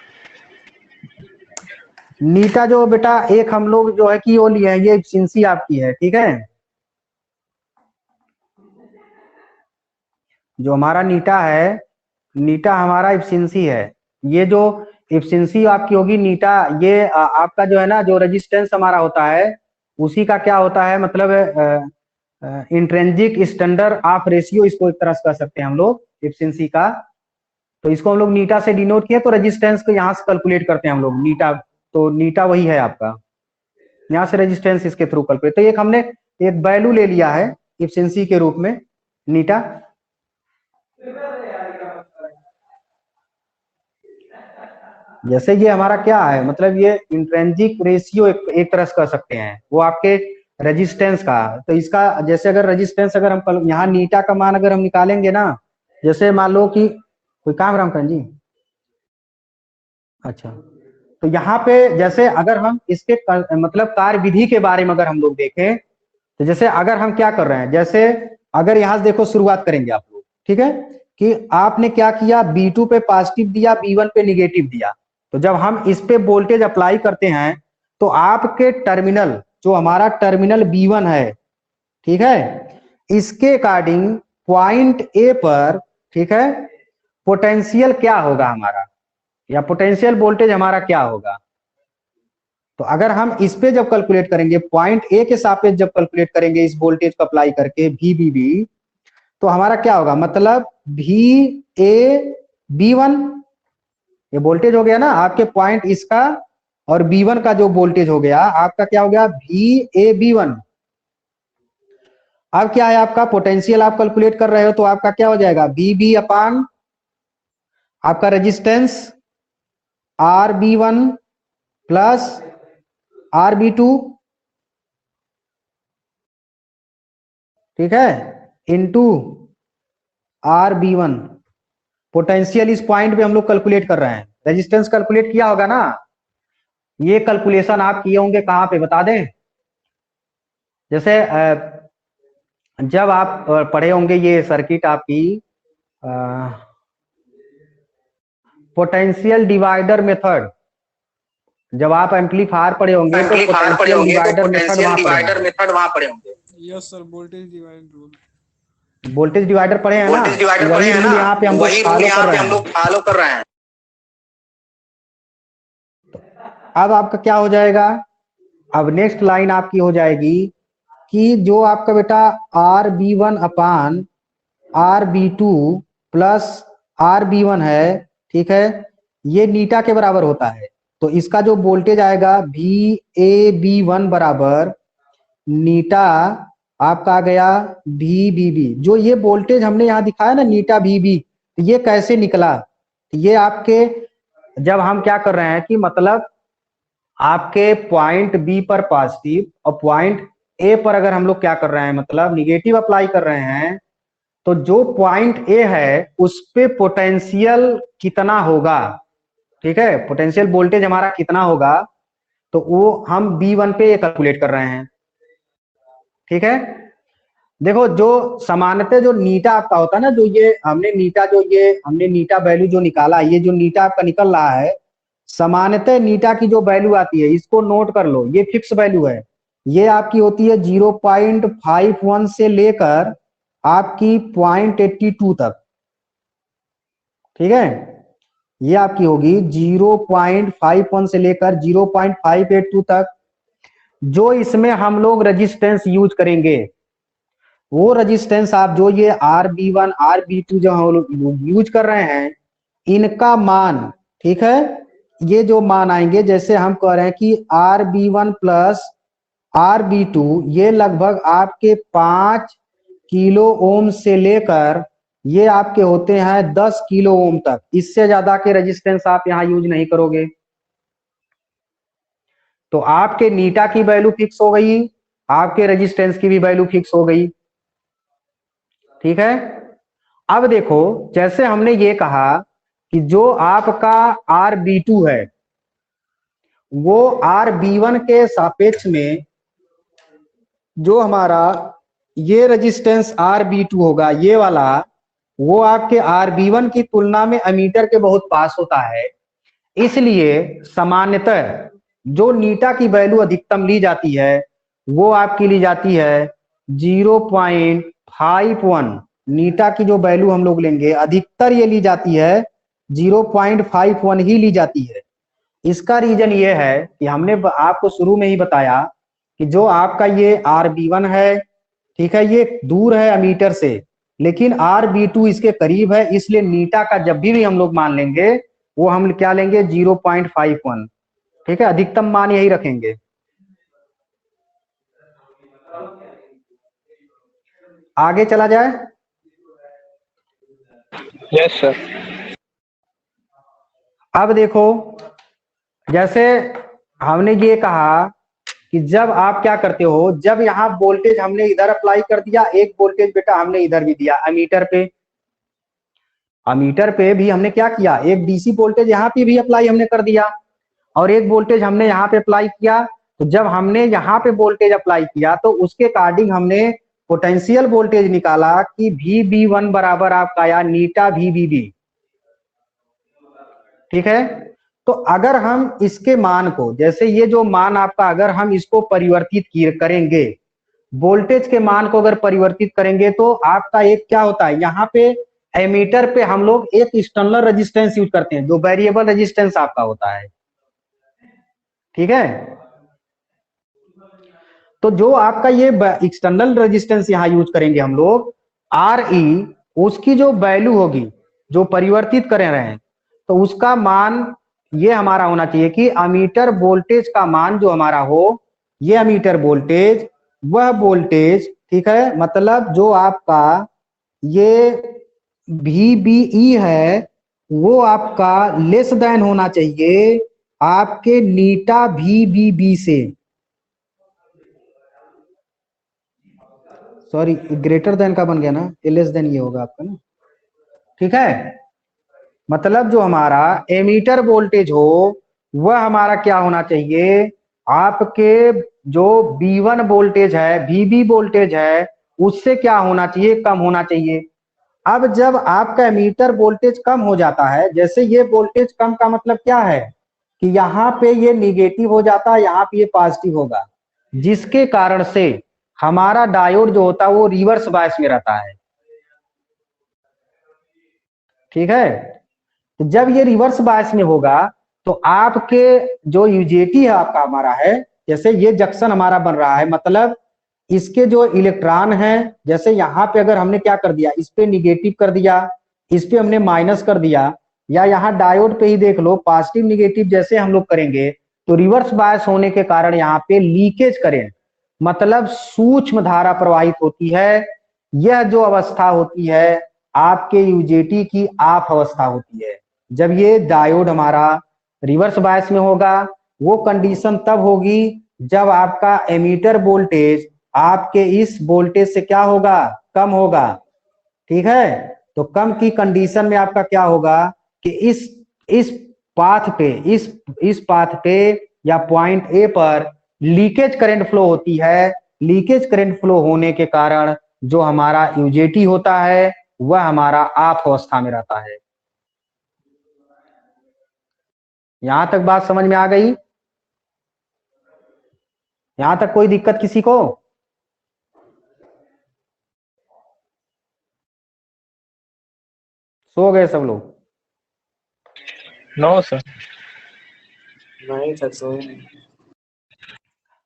नीटा जो बेटा एक हम लोग जो है कि वो लिए हैं, ये एफिशिएंसी आपकी है, ठीक है। जो हमारा नीटा है, नीटा हमारा एफिशिएंसी है। ये जो एफिशिएंसी आपकी होगी नीटा, ये आपका जो है ना, जो रेजिस्टेंस हमारा होता है उसी का क्या होता है, मतलब इंट्रिंसिक स्टैंडर्ड ऑफ रेशियो, इसको एक तरह से कह सकते हैं हम लोग एफिशिएंसी का। तो इसको हम लोग नीटा से डिनोट किए, तो रेजिस्टेंस को यहाँ से कैलकुलेट करते हैं हम लोग नीटा। तो नीटा वही है आपका, यहाँ से रेजिस्टेंस इसके थ्रू कैलकुलेट। तो एक हमने एक वैल्यू ले लिया है एफिशिएंसी के रूप में नीटा। जैसे ये हमारा क्या है, मतलब ये इंट्रिंसिक रेशियो एक तरह से कह सकते हैं, वो आपके रेजिस्टेंस का। तो इसका जैसे अगर रेजिस्टेंस अगर हम यहाँ नीटा का मान अगर हम निकालेंगे ना, जैसे मान लो कि कोई काम रामकरण जी, अच्छा, तो यहाँ पे जैसे अगर हम इसके मतलब कार्य विधि के बारे में अगर हम लोग देखें, तो जैसे अगर हम क्या कर रहे हैं, जैसे अगर यहाँ से देखो शुरुआत करेंगे आप लोग, ठीक है, कि आपने क्या किया, B2 पे पॉजिटिव दिया, B1 पे निगेटिव दिया। तो जब हम इस पे वोल्टेज अप्लाई करते हैं तो आपके टर्मिनल, जो हमारा टर्मिनल B1 है, ठीक है, इसके अकॉर्डिंग पॉइंट ए पर, ठीक है, पोटेंशियल क्या होगा हमारा, या पोटेंशियल वोल्टेज हमारा क्या होगा। तो अगर हम इस पे जब कैलकुलेट करेंगे, पॉइंट ए के सापेक्ष जब कैलकुलेट करेंगे इस वोल्टेज को अप्लाई करके VBB, तो हमारा क्या होगा, मतलब VAB1, ये वोल्टेज हो गया ना आपके पॉइंट इसका, और B1 का जो वोल्टेज हो गया आपका क्या हो गया, VAB1। अब क्या है आपका पोटेंशियल आप कैलकुलेट कर रहे हो, तो आपका क्या हो जाएगा, VB अपान आपका रेजिस्टेंस RB1 प्लस RB2, ठीक है, इंटू RB1। पोटेंशियल इस पॉइंट पे हम लोग कैलकुलेट कर रहे हैं, रेजिस्टेंस कैलकुलेट किया होगा ना, ये कैलकुलेशन आप किए होंगे कहां पे बता दें। जैसे जब आप पढ़े होंगे ये सर्किट आपकी पोटेंशियल डिवाइडर मेथड, जब आप एम्पलीफायर पढ़े होंगे तो पोटेंशियल डिवाइडर मेथड वहां पढ़े होंगे। Yes sir, voltage divide rule. Voltage divider पढ़े हैं ना, वही रूल यहाँ पे हम लोग फॉलो कर रहे हैं। अब आपका क्या हो जाएगा, अब नेक्स्ट लाइन आपकी हो जाएगी कि जो आपका बेटा RB1 अपान RB2 प्लस RB1 है, ठीक है, ये नीटा के बराबर होता है। तो इसका जो वोल्टेज आएगा VAB1 बराबर नीटा आपका आ गया VBB। जो ये वोल्टेज हमने यहाँ दिखाया ना नीटा VB, तो ये कैसे निकला, ये आपके जब हम क्या कर रहे हैं कि मतलब आपके पॉइंट B पर पॉजिटिव और पॉइंट A पर अगर हम लोग क्या कर रहे हैं, मतलब निगेटिव अप्लाई कर रहे हैं, तो जो पॉइंट A है उस पे पोटेंशियल कितना होगा, ठीक है, पोटेंशियल वोल्टेज हमारा कितना होगा, तो वो हम B1 पे कैलकुलेट कर रहे हैं, ठीक है। देखो जो सामान्यतः जो नीटा आपका होता है ना, जो ये हमने नीटा वैल्यू जो निकाला, ये जो नीटा आपका निकल रहा है, सामान्यतः नीटा की जो वैल्यू आती है इसको नोट कर लो, ये फिक्स वैल्यू है। ये आपकी होती है 0.51 से लेकर आपकी 0.82 तक, ठीक है, ये आपकी होगी 0.51 से लेकर 0.582 तक। जो इसमें हम लोग रेजिस्टेंस यूज करेंगे, वो रेजिस्टेंस आप जो ये RB1 RB2 जो हम लोग यूज कर रहे हैं, इनका मान, ठीक है, ये जो मान आएंगे, जैसे हम कह रहे हैं कि RB1 प्लस RB2 ये लगभग आपके 5 किलो ओम से लेकर ये आपके होते हैं 10 किलो ओम तक। इससे ज्यादा के रेजिस्टेंस आप यहाँ यूज नहीं करोगे। तो आपके नीटा की वैल्यू फिक्स हो गई, आपके रेजिस्टेंस की भी वैल्यू फिक्स हो गई, ठीक है। अब देखो जैसे हमने ये कहा कि जो आपका RB2 है वो RB1 के सापेक्ष में जो हमारा ये रेजिस्टेंस RB2 होगा, ये वाला, वो आपके RB1 की तुलना में एमीटर के बहुत पास होता है। इसलिए सामान्यतः जो नीटा की वैल्यू अधिकतम ली जाती है वो आपकी ली जाती है 0.51। नीटा की जो वैल्यू हम लोग लेंगे अधिकतर ये ली जाती है 0.51 ही ली जाती है। इसका रीजन ये है कि हमने आपको शुरू में ही बताया कि जो आपका ये RB1 है, ठीक है, ये दूर है एमीटर से, लेकिन RB2 इसके करीब है, इसलिए नीटा का जब भी हम लोग मान लेंगे वो हम क्या लेंगे 0.51। ठीक है, अधिकतम मान यही रखेंगे। आगे चला जाए। Yes sir. अब देखो, जैसे हमने ये कहा कि जब आप क्या करते हो, जब यहाँ वोल्टेज हमने इधर अप्लाई कर दिया, एक वोल्टेज बेटा हमने इधर भी दिया एमीटर पे, एमीटर पे भी हमने क्या किया, एक डीसी वोल्टेज यहाँ पे भी अप्लाई हमने कर दिया और एक वोल्टेज हमने यहाँ पे अप्लाई किया। तो जब हमने यहाँ पे वोल्टेज अप्लाई किया तो उसके अकॉर्डिंग हमने पोटेंशियल वोल्टेज निकाला कि VB1 बराबर आपका आया नीटा VBB। ठीक है, तो अगर हम इसके मान को, जैसे ये जो मान आपका, अगर हम इसको परिवर्तित करेंगे, वोल्टेज के मान को अगर परिवर्तित करेंगे तो आपका एक क्या होता है, यहाँ पे एमीटर पे हम लोग एक एक्सटर्नल रेजिस्टेंस यूज करते हैं जो वेरिएबल रेजिस्टेंस आपका होता है। ठीक है, तो जो आपका ये एक्सटर्नल रेजिस्टेंस यहाँ यूज करेंगे हम लोग RE, उसकी जो वैल्यू होगी जो परिवर्तित कर रहे हैं, तो उसका मान ये हमारा होना चाहिए कि एमीटर वोल्टेज का मान जो हमारा हो, ये एमीटर वोल्टेज, वह वोल्टेज, ठीक है, मतलब जो आपका ये VBE है वो आपका लेस देन होना चाहिए आपके नीटा VBB से, सॉरी ग्रेटर देन का बन गया ना, लेस देन ये होगा आपका ना। ठीक है, मतलब जो हमारा एमीटर वोल्टेज हो वह हमारा क्या होना चाहिए, आपके जो B1 वोल्टेज है, VB वोल्टेज है, उससे क्या होना चाहिए, कम होना चाहिए। अब जब आपका एमीटर वोल्टेज कम हो जाता है, जैसे ये वोल्टेज कम का मतलब क्या है कि यहाँ पे ये निगेटिव हो जाता है, यहाँ पे ये पॉजिटिव होगा, जिसके कारण से हमारा डायोड जो होता है वो रिवर्स बायस में रहता है। ठीक है, तो जब ये रिवर्स बायस में होगा तो आपके जो यूजेटी है आपका हमारा है, जैसे ये जंक्शन हमारा बन रहा है, मतलब इसके जो इलेक्ट्रॉन है, जैसे यहाँ पे अगर हमने क्या कर दिया, इस पे निगेटिव कर दिया, इस पे हमने माइनस कर दिया, या यहाँ डायोड पे ही देख लो पॉजिटिव निगेटिव जैसे हम लोग करेंगे तो रिवर्स बायस होने के कारण यहाँ पे लीकेज करेंट, मतलब सूक्ष्म धारा प्रवाहित होती है। यह जो अवस्था होती है आपके यूजेटी की ऑफ अवस्था होती है। जब ये डायोड हमारा रिवर्स बायस में होगा, वो कंडीशन तब होगी जब आपका एमीटर वोल्टेज आपके इस वोल्टेज से क्या होगा, कम होगा। ठीक है, तो कम की कंडीशन में आपका क्या होगा कि इस पाथ पे, इस पाथ पे या पॉइंट ए पर लीकेज करंट फ्लो होती है। लीकेज करंट फ्लो होने के कारण जो हमारा यूजेटी होता है वह हमारा ऑफ अवस्था में रहता है। यहां तक बात समझ में आ गई? यहां तक कोई दिक्कत किसी को? सो गए सब लोग? No sir. नहीं सर, सो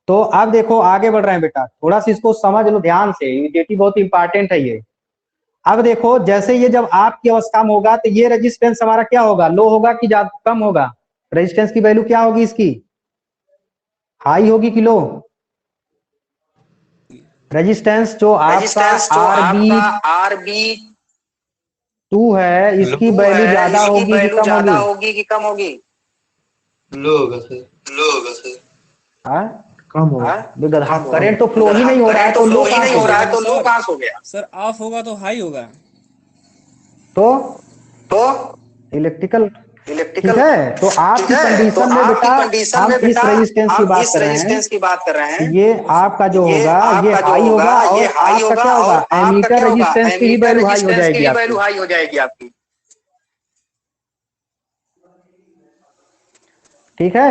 तो अब देखो आगे बढ़ रहे हैं बेटा, थोड़ा सा इसको समझ लो ध्यान से, यूजेटी बहुत इंपॉर्टेंट है ये। अब देखो, जैसे ये जब आपकी अवस्था में होगा तो ये रेजिस्टेंस हमारा क्या होगा, लो होगा कि ज्यादा कम होगा? रेजिस्टेंस की वैल्यू क्या होगी इसकी, हाई होगी कि लो? रेजिस्टेंस जो आपका RB2 है, इसकी वैल्यू ज्यादा होगी कि कम होगी? लो होगा सर। हाँ, कम होगा। करंट तो फ्लो ही नहीं हो रहा है तो लो कहां से हो गया? सर ऑफ होगा तो हाई होगा। तो इलेक्ट्रिकल ठीक है, तो आपकी कंडीशन में बेटा हम इस रेजिस्टेंस की बात कर रहे हैं, ये आपका जो होगा ये हाई होगा और आपका क्या होगा, एमीटर रेजिस्टेंस की ही वैल्यू हाई हो जाएगी आपकी। ठीक है,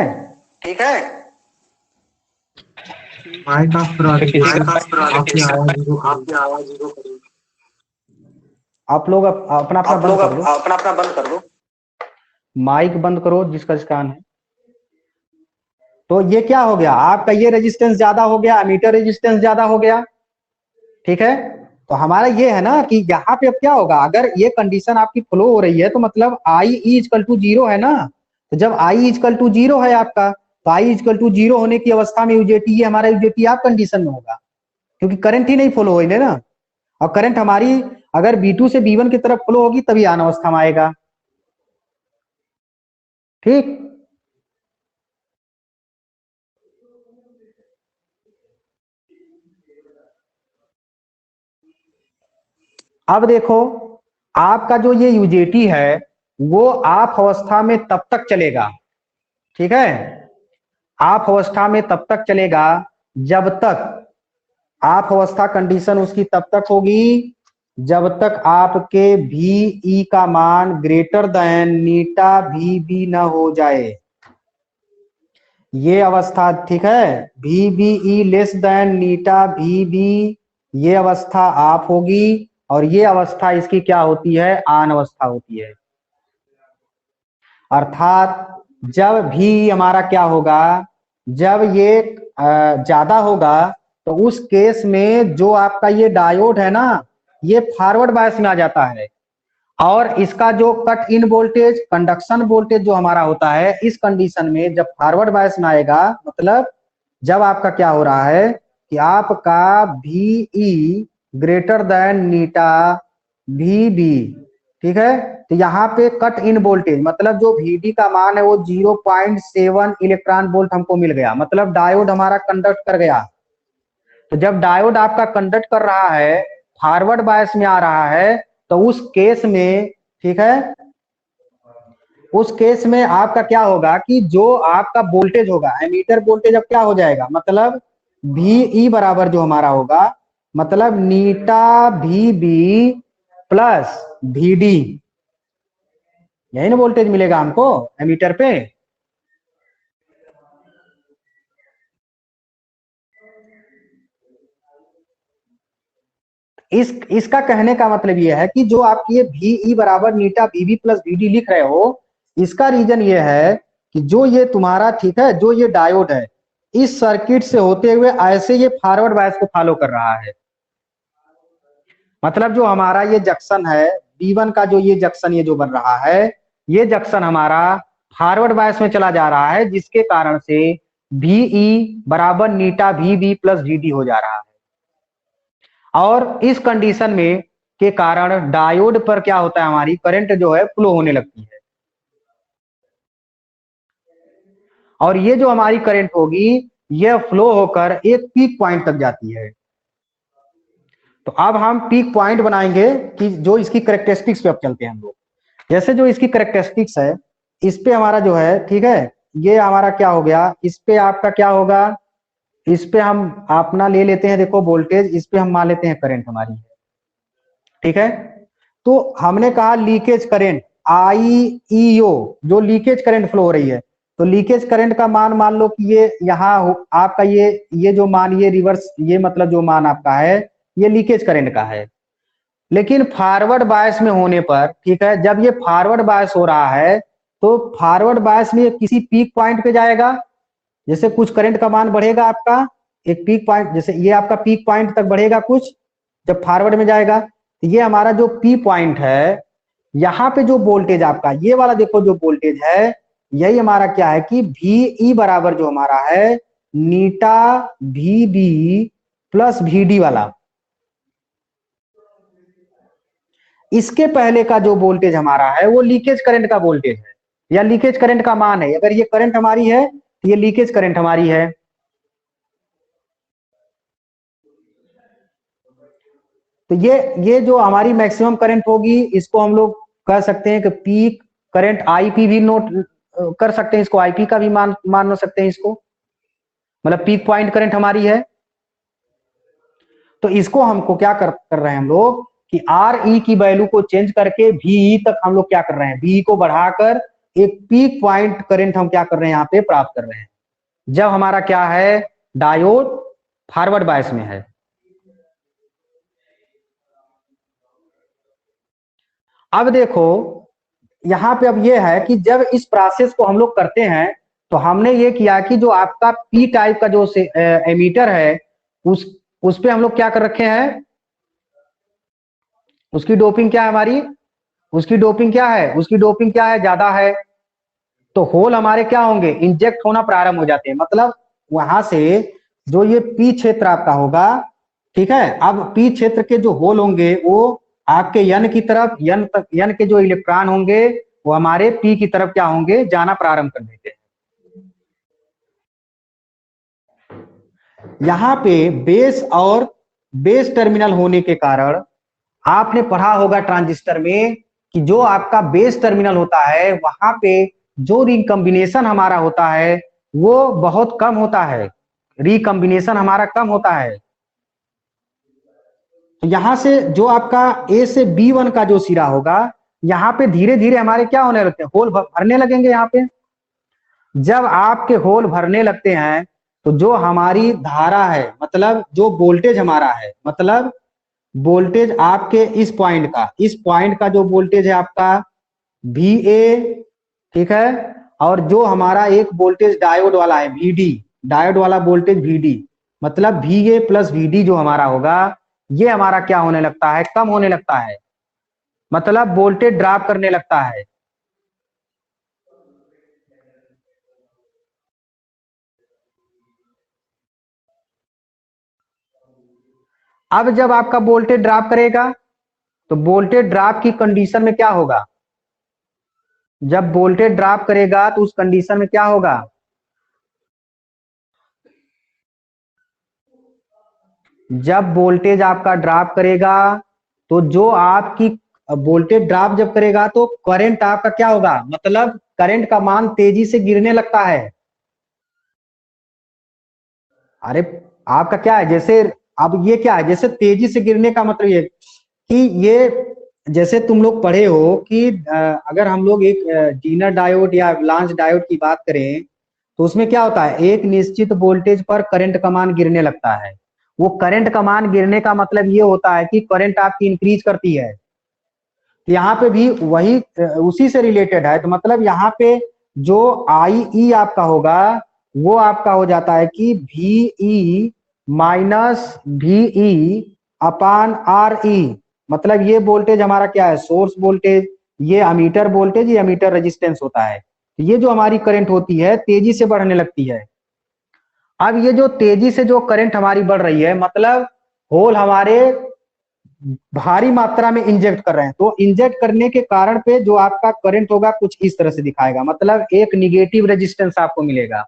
माइक ऑफ करा तो दीजिए किसी सर, का आपकी आवाज जीरो करिए। आप लोग अपना अपना बंद कर लो, माइक बंद करो जिसका कान है। तो ये क्या हो गया, आपका ये रेजिस्टेंस ज्यादा हो गया, एमीटर रेजिस्टेंस ज्यादा हो गया। ठीक है, तो हमारा ये है ना कि यहाँ पे अब क्या होगा, अगर ये कंडीशन आपकी फ्लो हो रही है तो मतलब आई इक्वल टू जीरो है ना। तो जब आई इक्वल टू जीरो है आपका, तो आई इक्वल टू जीरो होने की अवस्था में यूजेटी, ये हमारा यूजेटी आप कंडीशन में होगा, क्योंकि करंट ही नहीं फ्लो हो ना। और करंट हमारी अगर B2 से B1 की तरफ फ्लो होगी तभी आन अवस्था में आएगा। ठीक, अब देखो आपका जो ये यूजेटी है वो आप अवस्था में तब तक चलेगा। ठीक है, आप अवस्था में तब तक चलेगा जब तक आप अवस्था कंडीशन उसकी तब तक होगी जब तक आपके VE का मान ग्रेटर देन नीटा VB न हो जाए। ये अवस्था, ठीक है, VBE लेस देन नीटा VB, ये अवस्था आप होगी और ये अवस्था इसकी क्या होती है, आन अवस्था होती है। अर्थात जब भी हमारा क्या होगा, जब ये ज्यादा होगा तो उस केस में जो आपका ये डायोड है ना, ये फॉरवर्ड बायस में आ जाता है और इसका जो cut in voltage, conduction voltage जो हमारा होता है, इस कंडीशन में जब फॉरवर्ड बायस में आएगा, मतलब जब आपका क्या हो रहा है कि आपका VE ग्रेटर देन नीटा VB। ठीक है, तो यहाँ पे कट इन वोल्टेज मतलब जो VD का मान है वो 0.7 इलेक्ट्रॉन वोल्ट हमको मिल गया, मतलब डायोड हमारा कंडक्ट कर गया। तो जब डायोड आपका कंडक्ट कर रहा है, फॉरवर्ड बायस में आ रहा है, तो उस केस में, ठीक है, उस केस में आपका क्या होगा कि जो आपका वोल्टेज होगा, एमीटर वोल्टेज अब क्या हो जाएगा, मतलब VE बराबर जो हमारा होगा, मतलब नीटा VB प्लस VD, यही ना वोल्टेज मिलेगा हमको एमीटर पे। इसका कहने का मतलब यह है कि जो आप ये VE बराबर नीटा VB प्लस VD लिख रहे हो, इसका रीजन ये है कि जो ये तुम्हारा, ठीक है, जो ये डायोड है इस सर्किट से होते हुए ऐसे ये फॉरवर्ड बायस को फॉलो कर रहा है। मतलब जो हमारा ये जंक्शन है B1 का, जो ये जंक्शन ये जो बन रहा है, ये जंक्शन हमारा फॉरवर्ड बायस में चला जा रहा है, जिसके कारण से VE बराबर नीटा VB प्लस VD हो जा रहा है। और इस कंडीशन में के कारण डायोड पर क्या होता है, हमारी करंट जो है फ्लो होने लगती है और ये जो हमारी करंट होगी ये फ्लो होकर एक पीक पॉइंट तक जाती है। तो अब हम पीक पॉइंट बनाएंगे कि जो इसकी कैरेक्टरिस्टिक्स पे अब चलते हैं हम लोग। जैसे जो इसकी कैरेक्टरिस्टिक्स है, इस पे हमारा जो है, ठीक है, ये हमारा क्या हो गया, इस पे आपका क्या होगा, इस पे हम अपना ले लेते हैं, देखो वोल्टेज, इस पे हम मान लेते हैं करंट हमारी, ठीक है। तो हमने कहा लीकेज करंट IEO, जो लीकेज करंट फ्लो हो रही है, तो लीकेज करंट का मान लो कि ये यहाँ आपका ये जो मान, ये रिवर्स, ये मतलब जो मान आपका है ये लीकेज करंट का है। लेकिन फॉरवर्ड बायस में होने पर, ठीक है, जब ये फॉरवर्ड बायस हो रहा है तो फॉरवर्ड बायस में किसी पीक पॉइंट पे जाएगा, जैसे कुछ करंट का मान बढ़ेगा आपका एक पीक पॉइंट, जैसे ये आपका पीक पॉइंट तक बढ़ेगा कुछ, जब फॉरवर्ड में जाएगा तो ये हमारा जो पी पॉइंट है, यहाँ पे जो वोल्टेज आपका ये वाला देखो जो वोल्टेज है, यही हमारा क्या है कि VE बराबर जो हमारा है नीटा VB प्लस VD वाला। इसके पहले का जो वोल्टेज हमारा है वो लीकेज करंट का वोल्टेज है या लीकेज करंट का मान है। अगर ये करंट हमारी है तो ये लीकेज करंट हमारी है। तो ये जो हमारी मैक्सिमम करंट होगी इसको हम लोग कह सकते हैं कि पीक करंट आईपी भी नोट कर सकते हैं, इसको आईपी का भी मान सकते हैं इसको, मतलब पीक पॉइंट करंट हमारी है। तो इसको हमको क्या कर रहे हैं हम लोग कि आर ई की वैल्यू को चेंज करके वी तक हम लोग क्या कर रहे हैं, वी को बढ़ाकर एक पीक पॉइंट करंट हम क्या कर रहे हैं यहाँ पे प्राप्त कर रहे हैं, जब हमारा क्या है, डायोड फॉरवर्ड बायस में है। अब देखो यहां पे अब ये है कि जब इस प्रोसेस को हम लोग करते हैं तो हमने ये किया कि जो आपका पी टाइप का जो एमीटर है उस पे हम लोग क्या कर रखे हैं, उसकी डोपिंग क्या है हमारी, उसकी डोपिंग क्या है, उसकी डोपिंग क्या है, ज्यादा है। तो होल हमारे क्या होंगे, इंजेक्ट होना प्रारंभ हो जाते हैं, मतलब वहां से जो ये पी क्षेत्र आपका होगा, ठीक है। अब पी क्षेत्र के जो होल होंगे वो आपके यन की तरफ, यन के जो इलेक्ट्रॉन होंगे वो हमारे पी की तरफ क्या होंगे, जाना प्रारंभ कर देते हैं। यहाँ पे बेस और बेस टर्मिनल होने के कारण आपने पढ़ा होगा ट्रांजिस्टर में कि जो आपका बेस टर्मिनल होता है वहां पे जो रिकम्बिनेशन हमारा होता है वो बहुत कम होता है, रिकम्बिनेशन हमारा कम होता है। तो यहां से जो आपका ए से B1 का जो सिरा होगा, यहाँ पे धीरे धीरे हमारे क्या होने लगते हैं, होल भरने लगेंगे। यहाँ पे जब आपके होल भरने लगते हैं तो जो हमारी धारा है, मतलब जो वोल्टेज हमारा है, मतलब वोल्टेज आपके इस पॉइंट का जो वोल्टेज है आपका VA, ठीक है। और जो हमारा एक वोल्टेज डायोड वाला है VD, डायोड वाला वोल्टेज VD, मतलब VA प्लस VD जो हमारा होगा, ये हमारा क्या होने लगता है, कम होने लगता है, मतलब वोल्टेज ड्रॉप करने लगता है। अब जब आपका वोल्टेज ड्रॉप करेगा तो वोल्टेज ड्रॉप की कंडीशन में क्या होगा, जब वोल्टेज ड्रॉप करेगा तो उस कंडीशन में क्या होगा, जब वोल्टेज आपका ड्रॉप करेगा तो जो आपकी वोल्टेज ड्रॉप जब करेगा तो करंट आपका क्या होगा, मतलब करंट का मान तेजी से गिरने लगता है। अरे आपका क्या है, जैसे अब ये क्या है, जैसे तेजी से गिरने का मतलब ये कि ये जैसे तुम लोग पढ़े हो कि अगर हम लोग एक जीनर डायोड या लांच डायोड की बात करें तो उसमें क्या होता है, एक निश्चित वोल्टेज पर करंट का मान गिरने लगता है। वो करंट का मान गिरने का मतलब ये होता है कि करंट आपकी इंक्रीज करती है। यहाँ पे भी वही उसी से रिलेटेड है। तो मतलब यहाँ पे जो आई ई आपका होगा वो आपका हो जाता है कि VE माइनस VE अपान RE, मतलब ये वोल्टेज हमारा क्या है, सोर्स वोल्टेज, ये अमीटर वोल्टेज, ये अमीटर रेजिस्टेंस होता है। तो ये जो हमारी करंट होती है तेजी से बढ़ने लगती है। अब ये जो तेजी से जो करंट हमारी बढ़ रही है, मतलब होल हमारे भारी मात्रा में इंजेक्ट कर रहे हैं, तो इंजेक्ट करने के कारण पे जो आपका करंट होगा कुछ इस तरह से दिखाएगा, मतलब एक निगेटिव रेजिस्टेंस आपको मिलेगा।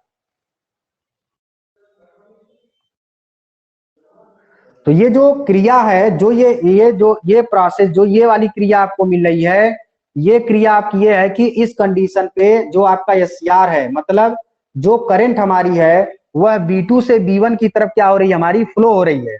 तो ये जो क्रिया है, जो ये प्रोसेस, जो ये वाली क्रिया आपको मिल रही है, ये क्रिया आपकी ये है कि इस कंडीशन पे जो आपका SCR है, मतलब जो करंट हमारी है वह B2 से B1 की तरफ क्या हो रही है, हमारी फ्लो हो रही है।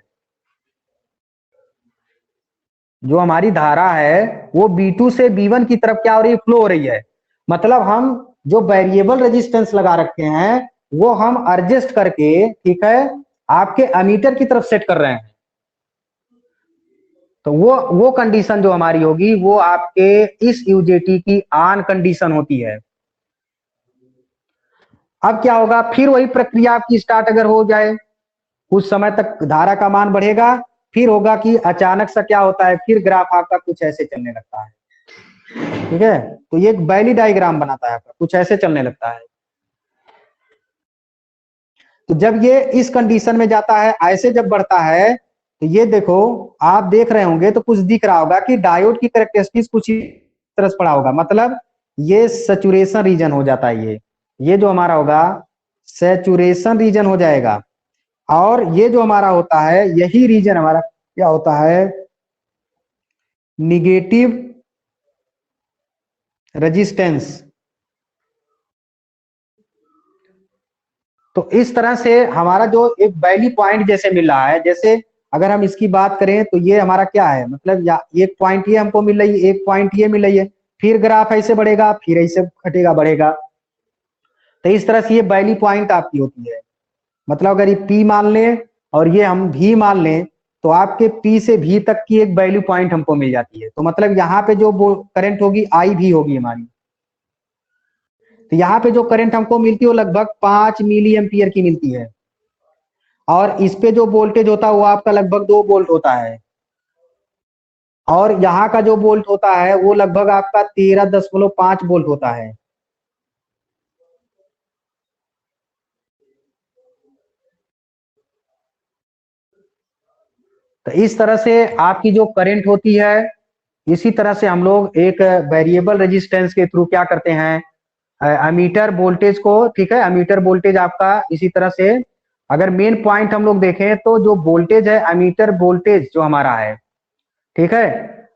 जो हमारी धारा है वो B2 से B1 की तरफ क्या हो रही है, फ्लो हो रही है। मतलब हम जो वेरिएबल रेजिस्टेंस लगा रखे हैं वो हम एडजस्ट करके, ठीक है, आपके अमीटर की तरफ सेट कर रहे हैं। तो वो कंडीशन जो हमारी होगी वो आपके इस UJT की ऑन कंडीशन होती है। अब क्या होगा, फिर वही प्रक्रिया आपकी स्टार्ट अगर हो जाए, कुछ समय तक धारा का मान बढ़ेगा, फिर होगा कि अचानक से क्या होता है, फिर ग्राफ आपका कुछ ऐसे चलने लगता है, ठीक है। तो ये एक बैली डायग्राम बनाता है आपका, कुछ ऐसे चलने लगता है। तो जब ये इस कंडीशन में जाता है, ऐसे जब बढ़ता है, तो ये देखो आप देख रहे होंगे तो कुछ दिख रहा होगा कि डायोड की कैरेक्टरिस्टिक्स कुछ इस तरह से पड़ा होगा, मतलब ये सैचुरेशन रीजन हो जाता है। ये जो हमारा होगा सैचुरेशन रीजन हो जाएगा, और ये जो हमारा होता है यही रीजन हमारा क्या होता है, निगेटिव रेजिस्टेंस। तो इस तरह से हमारा जो एक वैल्यू पॉइंट जैसे मिल रहा है, जैसे अगर हम इसकी बात करें तो ये हमारा क्या है, मतलब या एक पॉइंट ये हमको मिल रही है, एक पॉइंट ये मिल रही है, फिर ग्राफ ऐसे बढ़ेगा, फिर ऐसे घटेगा बढ़ेगा। तो इस तरह से ये वैल्यू पॉइंट आपकी होती है। मतलब अगर ये P मान लें और ये हम V मान लें, तो आपके P से V तक की एक वैल्यू पॉइंट हमको मिल जाती है। तो मतलब यहाँ पे जो करंट होगी IV होगी हमारी। तो यहाँ पे जो करंट हमको मिलती है वो लगभग 5 मिली एम्पियर की मिलती है, और इस पे जो वोल्टेज होता है वो आपका लगभग 2 वोल्ट होता है, और यहाँ का जो वोल्ट होता है वो लगभग आपका 13.5 वोल्ट होता है। तो इस तरह से आपकी जो करंट होती है, इसी तरह से हम लोग एक वेरिएबल रेजिस्टेंस के थ्रू क्या करते हैं, एमीटर वोल्टेज को, ठीक है, एमीटर वोल्टेज आपका इसी तरह से, अगर मेन पॉइंट हम लोग देखें तो जो वोल्टेज है, एमीटर वोल्टेज जो हमारा है, ठीक है,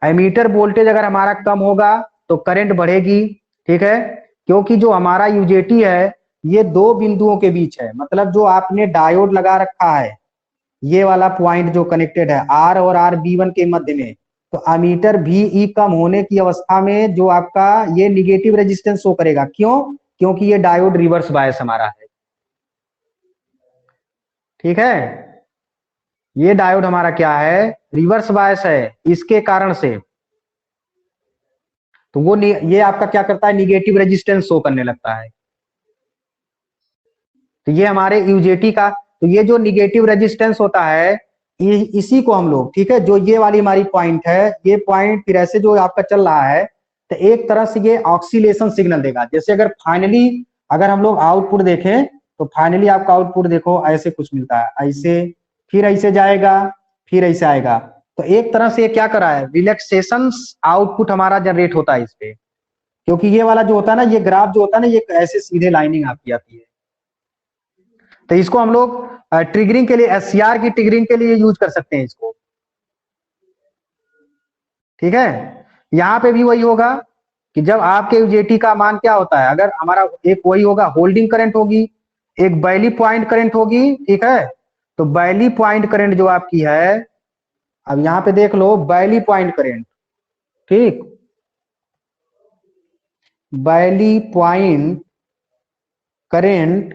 एमीटर वोल्टेज अगर हमारा कम होगा तो करंट बढ़ेगी, ठीक है, क्योंकि जो हमारा यूजेटी है ये 2 बिंदुओं के बीच है। मतलब जो आपने डायोड लगा रखा है, ये वाला पॉइंट जो कनेक्टेड है R और RB1 के मध्य में, तो अमीटर VE कम होने की अवस्था में जो आपका ये निगेटिव रेजिस्टेंस शो करेगा। क्यों? क्योंकि ये डायोड रिवर्स बायस हमारा है, ठीक है, ये डायोड हमारा क्या है, रिवर्स बायस है, इसके कारण से तो वो ये आपका क्या करता है, निगेटिव रेजिस्टेंस शो करने लगता है। तो ये हमारे यूजेटी का, तो ये जो निगेटिव रेजिस्टेंस होता है, इसी को हम लोग, ठीक है, जो ये वाली हमारी पॉइंट है, ये पॉइंट फिर ऐसे जो आपका चल रहा है, तो एक तरह से ये ऑक्सीलेशन सिग्नल देगा। जैसे अगर फाइनली अगर हम लोग आउटपुट देखें तो फाइनली आपका आउटपुट देखो ऐसे कुछ मिलता है, ऐसे, फिर ऐसे जाएगा, फिर ऐसे आएगा। तो एक तरह से ये क्या कर रहा है, रिलैक्सेशन आउटपुट हमारा जनरेट होता है इस पे, क्योंकि ये वाला जो होता है ना, ये ग्राफ जो होता है ना, ये ऐसे सीधे लाइनिंग आपकी आती है। तो इसको हम लोग ट्रिगरिंग के लिए, SCR की ट्रिगरिंग के लिए यूज कर सकते हैं इसको, ठीक है। यहाँ पे भी वही होगा कि जब आपके यूजेटी का मान क्या होता है, अगर हमारा एक वही होगा, होल्डिंग करंट होगी, एक वैली पॉइंट करंट होगी, ठीक है। तो वैली पॉइंट करंट जो आपकी है, अब यहाँ पे देख लो वैली पॉइंट करंट, ठीक, वैली पॉइंट करंट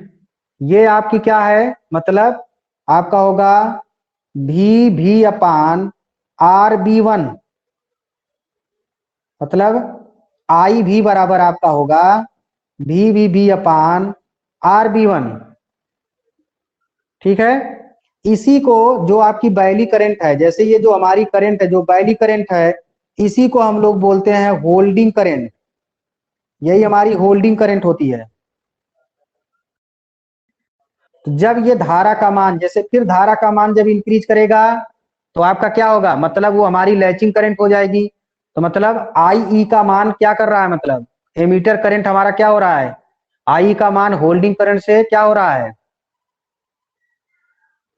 ये आपकी क्या है, मतलब आपका होगा V अपान RB1, मतलब IV बराबर आपका होगा VB अपान RB1, ठीक है। इसी को जो आपकी वैली करंट है, जैसे ये जो हमारी करंट है, जो वैली करंट है, इसी को हम लोग बोलते हैं होल्डिंग करंट, यही हमारी होल्डिंग करंट होती है। तो जब ये धारा का मान, जैसे फिर धारा का मान जब इंक्रीज करेगा तो आपका क्या होगा, मतलब वो हमारी लैचिंग करंट हो जाएगी। तो मतलब IE का मान क्या कर रहा है, मतलब एमीटर करंट हमारा क्या हो रहा है, IE का मान होल्डिंग करंट से क्या हो रहा है,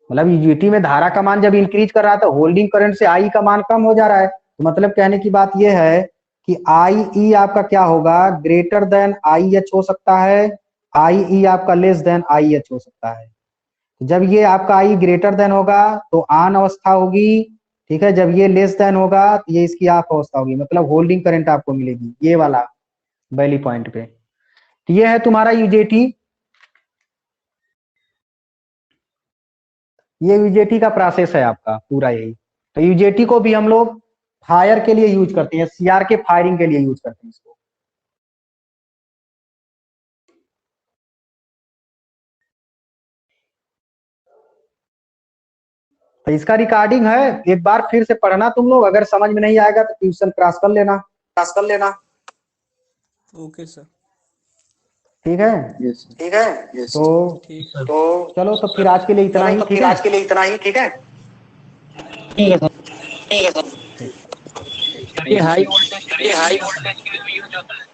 मतलब यूजेटी में धारा का मान जब इंक्रीज कर रहा है तो होल्डिंग करंट से IE का मान कम हो जा रहा है। तो मतलब कहने की बात यह है कि IE आपका क्या होगा, ग्रेटर देन IH हो सकता है, IE आपका लेस देन IH हो सकता है। जब ये आपका I ग्रेटर देन होगा तो ऑन अवस्था होगी, ठीक है, जब ये लेस देन होगा तो ये इसकी ऑफ अवस्था होगी, मतलब होल्डिंग करंट आपको मिलेगी ये वाला वैली पॉइंट पे। तो ये है तुम्हारा यूजेटी, ये यूजेटी का प्रोसेस है आपका पूरा यही। तो यूजेटी को भी हम लोग फायर के लिए यूज करते हैं, CR के फायरिंग के लिए यूज करते हैं इसको। तो इसका रिकॉर्डिंग है, एक बार फिर से पढ़ना तुम लोग, अगर समझ में नहीं आएगा तो ट्यूशन क्रॉस कर लेना, ओके सर। ठीक है, ठीक है। तो ठीक तो चलो तो फिर आज के लिए इतना ही, ठीक है, आज के लिए इतना ही, ठीक है। ठीक है सर। ठीक। ये हाई वोल्टेज के लिए यूज होता है।